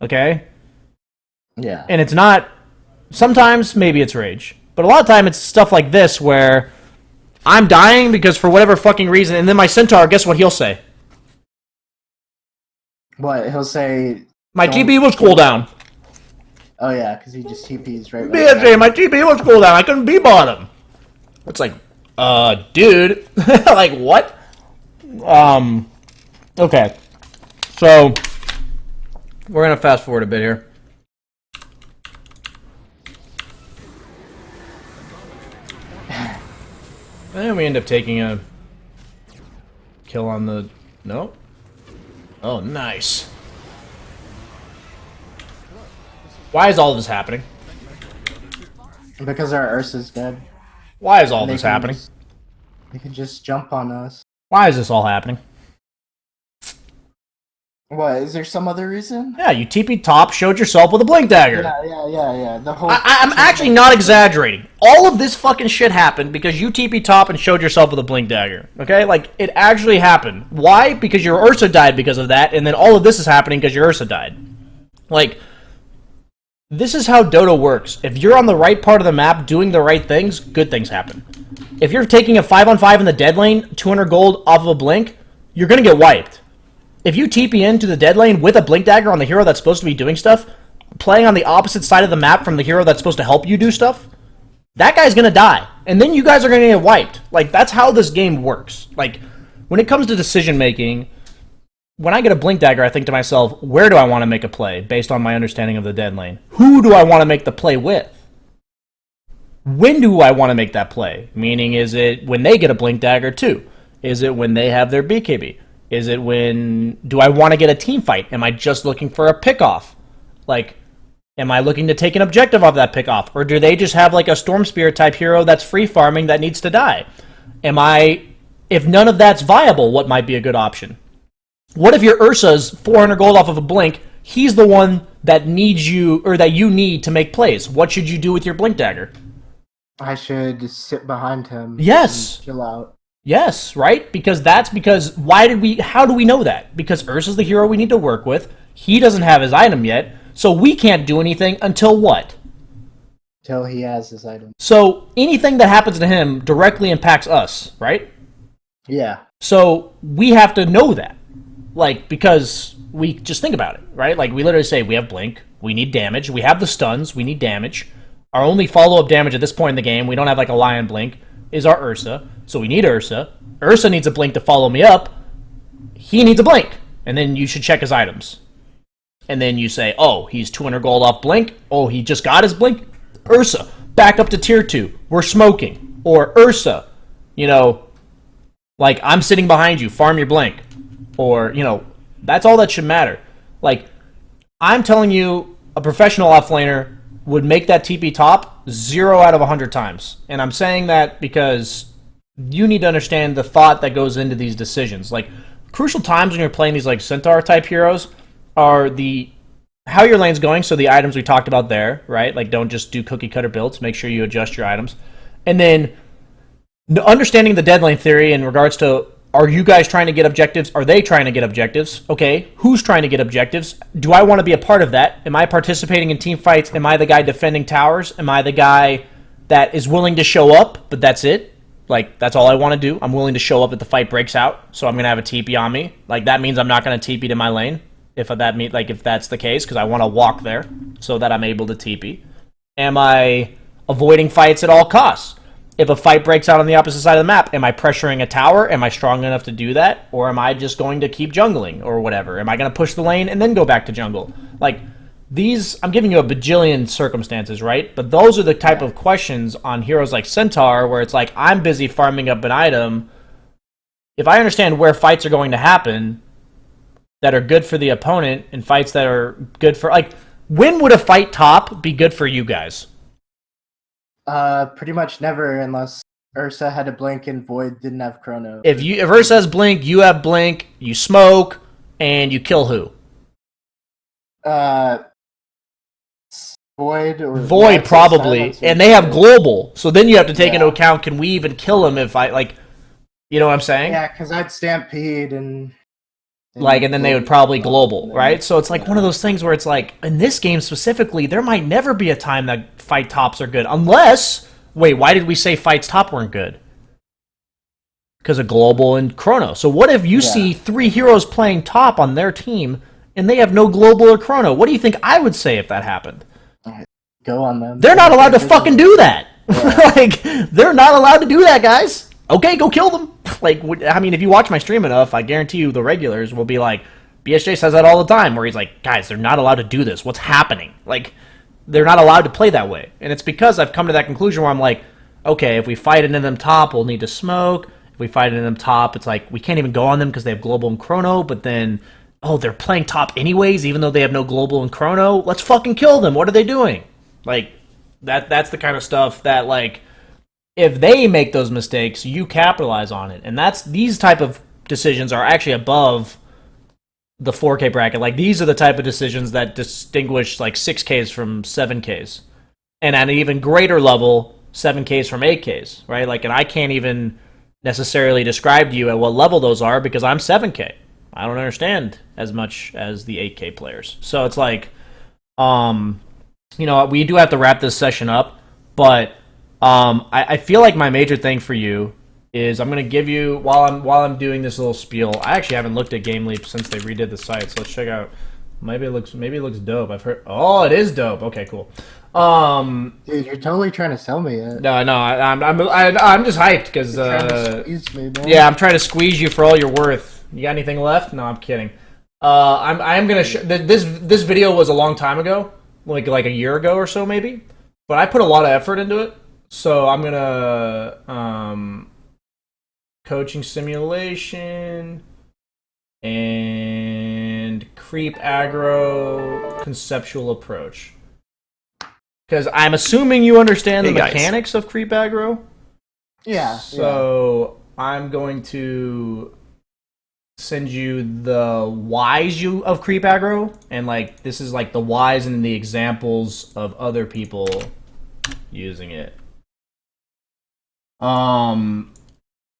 Okay? Yeah. And it's not... Sometimes, maybe it's rage. But a lot of time it's stuff like this where I'm dying because for whatever fucking reason, and then my Centaur, guess what he'll say? What? He'll say... My TP was cooldown. Oh yeah, because he just TPs right BFJ, my TP was cooldown. I couldn't be bottom. It's like, dude. Like, what? Okay. So, we're gonna fast forward a bit here. And we end up taking a kill on the... No? Oh, nice. Why is all this happening? Because our Ursa's dead. Why is all this happening? They can just jump on us. Why is this all happening? What, is there some other reason? Yeah, you TP top, showed yourself with a blink dagger. Yeah. The whole... I'm actually not exaggerating. All of this fucking shit happened because you TP top and showed yourself with a blink dagger. Okay? Like, it actually happened. Why? Because your Ursa died because of that, and then all of this is happening because your Ursa died. Like, This is how Dota works. If you're on the right part of the map doing the right things, good things happen. If you're taking a 5-on-5 in the dead lane, 200 gold off of a blink, you're going to get wiped. If you TP into the dead lane with a blink dagger on the hero that's supposed to be doing stuff, playing on the opposite side of the map from the hero that's supposed to help you do stuff, that guy's going to die. And then you guys are going to get wiped. Like, that's how this game works. Like, when it comes to decision making, when I get a blink dagger, I think to myself, where do I want to make a play based on my understanding of the dead lane? Who do I want to make the play with? When do I want to make that play? Meaning, is it when they get a blink dagger too? Is it when they have their BKB? Is it when... Do I want to get a team fight? Am I just looking for a pick-off? Like, am I looking to take an objective off that pick-off? Or do they just have like a Storm Spirit type hero that's free farming that needs to die? If none of that's viable, what might be a good option? What if your Ursa's 400 gold off of a blink? He's the one that needs you, or that you need to make plays. What should you do with your blink dagger? I should sit behind him. Yes. And chill out. Yes, right? Because how do we know that? Because Ursa's the hero we need to work with. He doesn't have his item yet, so we can't do anything until what? Till he has his item. So anything that happens to him directly impacts us, right? Yeah. So we have to know that. Like, because we just think about it, right? Like, we literally say, we have blink, we need damage, we have the stuns, we need damage. Our only follow-up damage at this point in the game, we don't have like a lion blink, is our Ursa. So we need Ursa. Ursa needs a blink to follow me up. He needs a blink. And then you should check his items. And then you say, oh, he's 200 gold off blink. Oh, he just got his blink. Ursa, back up to tier 2. We're smoking. Or Ursa, like, I'm sitting behind you, farm your blink. Or, that's all that should matter. Like, I'm telling you, a professional offlaner would make that TP top 0 out of 100 times. And I'm saying that because you need to understand the thought that goes into these decisions. Like, crucial times when you're playing these, like, Centaur type heroes are how your lane's going, so the items we talked about there, right? Like, don't just do cookie cutter builds. Make sure you adjust your items. And then understanding the dead lane theory in regards to, are you guys trying to get objectives? Are they trying to get objectives? Okay, who's trying to get objectives? Do I want to be a part of that? Am I participating in team fights? Am I the guy defending towers? Am I the guy that is willing to show up, but that's it? Like, that's all I want to do. I'm willing to show up if the fight breaks out, so I'm going to have a TP on me. Like, that means I'm not going to TP to my lane, if that's the case, because I want to walk there so that I'm able to TP. Am I avoiding fights at all costs? If a fight breaks out on the opposite side of the map, am I pressuring a tower? Am I strong enough to do that? Or am I just going to keep jungling or whatever? Am I going to push the lane and then go back to jungle? Like, I'm giving you a bajillion circumstances, right? But those are the type of questions on heroes like Centaur where it's like, I'm busy farming up an item. If I understand where fights are going to happen that are good for the opponent and fights that are good for... Like, when would a fight top be good for you guys? Pretty much never, unless Ursa had a blink and Void didn't have Chrono. If Ursa has blink, you have blink, you smoke, and you kill who? Void or Void probably, and they have global. So then you have to take into account: can we even kill him if you know what I'm saying? Yeah, because I'd Stampede and then they would probably global, right? So it's like one of those things where it's like, in this game specifically, there might never be a time that fight tops are good. Unless, wait, why did we say fights top weren't good? Because of global and chrono. So what if you see 3 heroes playing top on their team, and they have no global or chrono? What do you think I would say if that happened? Go on them. They're not allowed to fucking do that. Yeah. Like, they're not allowed to do that, guys. Okay, go kill them. Like, I mean, if you watch my stream enough, I guarantee you the regulars will be like, BSJ says that all the time, where he's like, guys, they're not allowed to do this. What's happening? Like, they're not allowed to play that way. And it's because I've come to that conclusion where I'm like, okay, if we fight into them top, we'll need to smoke. If we fight into them top, it's like, we can't even go on them because they have global and chrono, but then, oh, they're playing top anyways, even though they have no global and chrono. Let's fucking kill them. What are they doing? Like, that's the kind of stuff that, like, if they make those mistakes, you capitalize on it. And these type of decisions are actually above the 4K bracket. Like, these are the type of decisions that distinguish, like, 6Ks from 7Ks. And at an even greater level, 7Ks from 8Ks, right? Like, and I can't even necessarily describe to you at what level those are because I'm 7K. I don't understand as much as the 8K players. So it's like, we do have to wrap this session up, but I feel like my major thing for you is I'm gonna give you while I'm doing this little spiel. I actually haven't looked at Game Leap since they redid the site, so let's check out. Maybe it looks dope. I've heard. Oh, it is dope. Okay, cool. Dude, you're totally trying to sell me it. No, I'm just hyped because yeah, I'm trying to squeeze you for all you're worth. You got anything left? No, I'm kidding. I'm gonna this video was a long time ago, like a year ago or so maybe, but I put a lot of effort into it. So I'm gonna coaching simulation and creep aggro conceptual approach. Because I'm assuming you understand the mechanics of creep aggro. Yeah. So I'm going to send you the whys of creep aggro, and like this is like the whys and the examples of other people using it.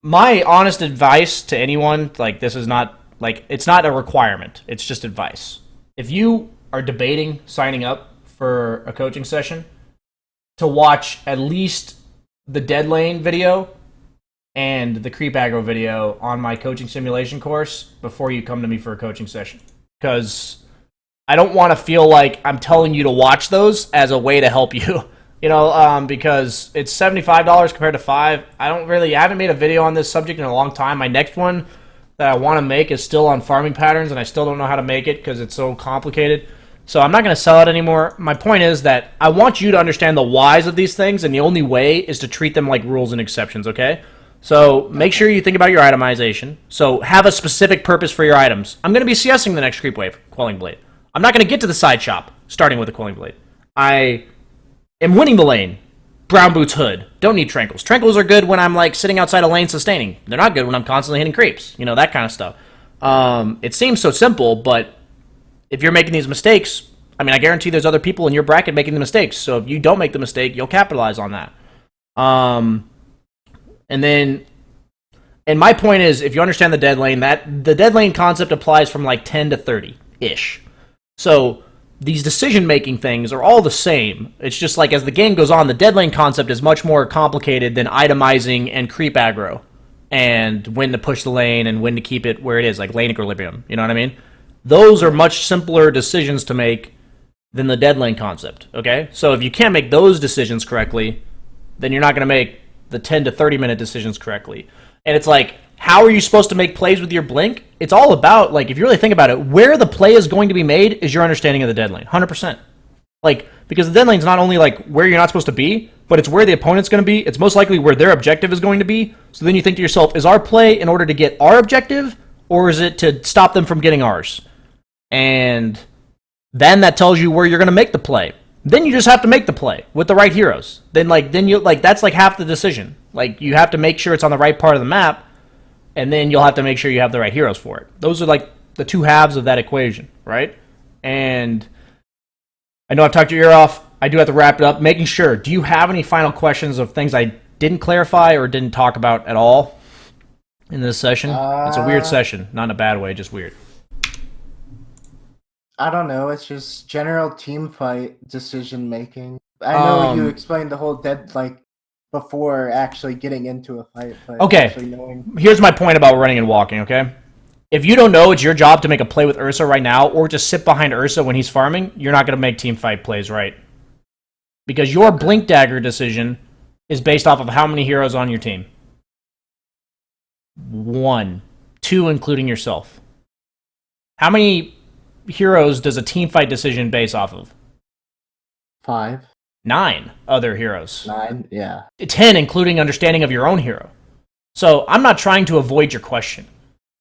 My honest advice to anyone, like this is not like it's not a requirement. It's just advice. If you are debating signing up for a coaching session, to watch at least the dead lane video and the creep aggro video on my coaching simulation course before you come to me for a coaching session. Because I don't want to feel like I'm telling you to watch those as a way to help you. Because it's $75 compared to $5. I haven't made a video on this subject in a long time. My next one that I want to make is still on farming patterns, and I still don't know how to make it because it's so complicated. So I'm not going to sell it anymore. My point is that I want you to understand the whys of these things, and the only way is to treat them like rules and exceptions, okay? So make sure you think about your itemization. So have a specific purpose for your items. I'm going to be CSing the next creep wave, Quelling Blade. I'm not going to get to the side shop starting with a Quelling Blade. I am winning the lane. Brown Boots Hood. Don't need Tranquils. Tranquils are good when I'm like sitting outside a lane sustaining. They're not good when I'm constantly hitting creeps. That kind of stuff. It seems so simple, but if you're making these mistakes, I guarantee there's other people in your bracket making the mistakes. So if you don't make the mistake, you'll capitalize on that. And my point is, if you understand the dead lane, that the dead lane concept applies from like 10 to 30-ish. So these decision-making things are all the same. It's just like as the game goes on, the dead lane concept is much more complicated than itemizing and creep aggro and when to push the lane and when to keep it where it is, like lane equilibrium. You know what I mean? Those are much simpler decisions to make than the dead lane concept, okay? So if you can't make those decisions correctly, then you're not going to make the 10 to 30-minute decisions correctly. And it's like, how are you supposed to make plays with your blink? It's all about, like, if you really think about it, where the play is going to be made is your understanding of the dead lane, 100%. Like, because the dead lane's not only, like, where you're not supposed to be, but it's where the opponent's going to be. It's most likely where their objective is going to be. So then you think to yourself, is our play in order to get our objective, or is it to stop them from getting ours? And then that tells you where you're going to make the play. Then you just have to make the play with the right heroes. Then that's like half the decision. Like, you have to make sure it's on the right part of the map, and then you'll have to make sure you have the right heroes for it. Those are like the two halves of that equation, right? And I know I've talked your ear off. I do have to wrap it up. Making sure, do you have any final questions of things I didn't clarify or didn't talk about at all in this session? It's a weird session. Not in a bad way, just weird. I don't know. It's just general team fight decision making. I know you explained the whole before actually getting into a fight. But okay, here's my point about running and walking, okay? If you don't know it's your job to make a play with Ursa right now, or just sit behind Ursa when he's farming, you're not going to make team fight plays right. Because your Blink Dagger decision is based off of how many heroes on your team. 1. 2, including yourself. How many heroes does a team fight decision base off of? 5. 9 other heroes. 9, yeah. 10, including understanding of your own hero. So I'm not trying to avoid your question.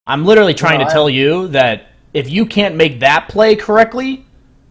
I'm literally trying to tell you that if you can't make that play correctly,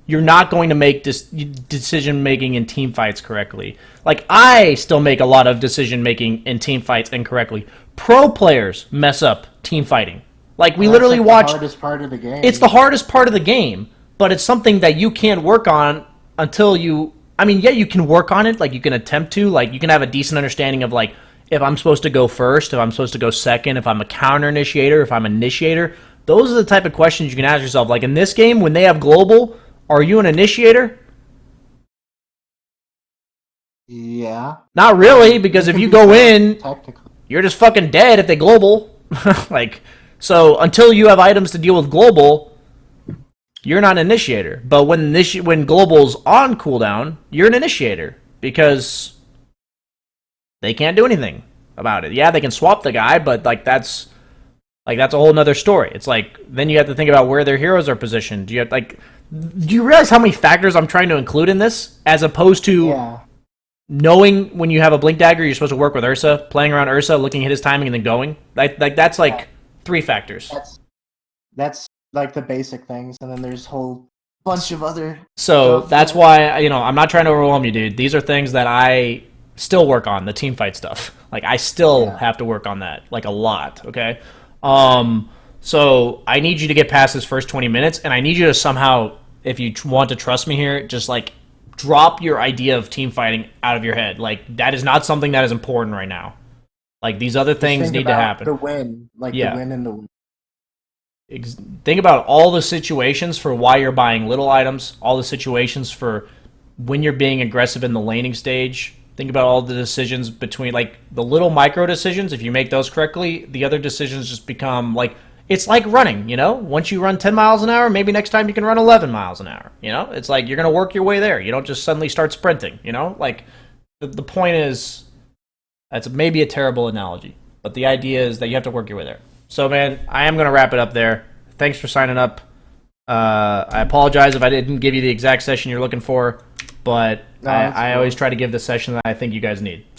you're not going to make decision-making in team fights correctly. Like, I still make a lot of decision-making in team fights incorrectly. Pro players mess up team fighting. Like, we literally watch... It's the hardest part of the game. It's the hardest part of the game, but it's something that you can't work on until you... yeah, you can work on it. Like, you can attempt to. Like, you can have a decent understanding of, like, if I'm supposed to go first, if I'm supposed to go second, if I'm a counter-initiator, if I'm an initiator. Those are the type of questions you can ask yourself. Like, in this game, when they have global, are you an initiator? Yeah. Not really, because if can you be go both, in, technically. you're just fucking dead if they global. Like, so until you have items to deal with global, you're not an initiator. But when global's on cooldown, you're an initiator because they can't do anything about it. Yeah, they can swap the guy, but that's a whole nother story. It's like then you have to think about where their heroes are positioned. Do you realize how many factors I'm trying to include in this, as opposed to Yeah. knowing when you have a blink dagger, you're supposed to work with Ursa, playing around Ursa, looking at his timing, and then going. That's like 3 factors. That's like the basic things, and then there's whole bunch of other. So stuff that's that- why I'm not trying to overwhelm you, dude. These are things that I still work on, the team fight stuff. Like I still have to work on that, like a lot. Okay. So I need you to get past this first 20 minutes, and I need you to somehow, if you want to trust me here, just like drop your idea of team fighting out of your head. Like that is not something that is important right now. Like these other things think need to about happen. The win, like Yeah. the win and the win. Think about all the situations for why you're buying little items, all the situations for when you're being aggressive in the laning stage. Think about all the decisions between, like, the little micro decisions. If you make those correctly, the other decisions just become, like, it's like running, Once you run 10 miles an hour, maybe next time you can run 11 miles an hour, It's like you're going to work your way there. You don't just suddenly start sprinting, Like, the point is, that's maybe a terrible analogy, but the idea is that you have to work your way there. So, man, I am going to wrap it up there. Thanks for signing up. I apologize if I didn't give you the exact session you're looking for, but No, I that's cool. always try to give the session that I think you guys need. So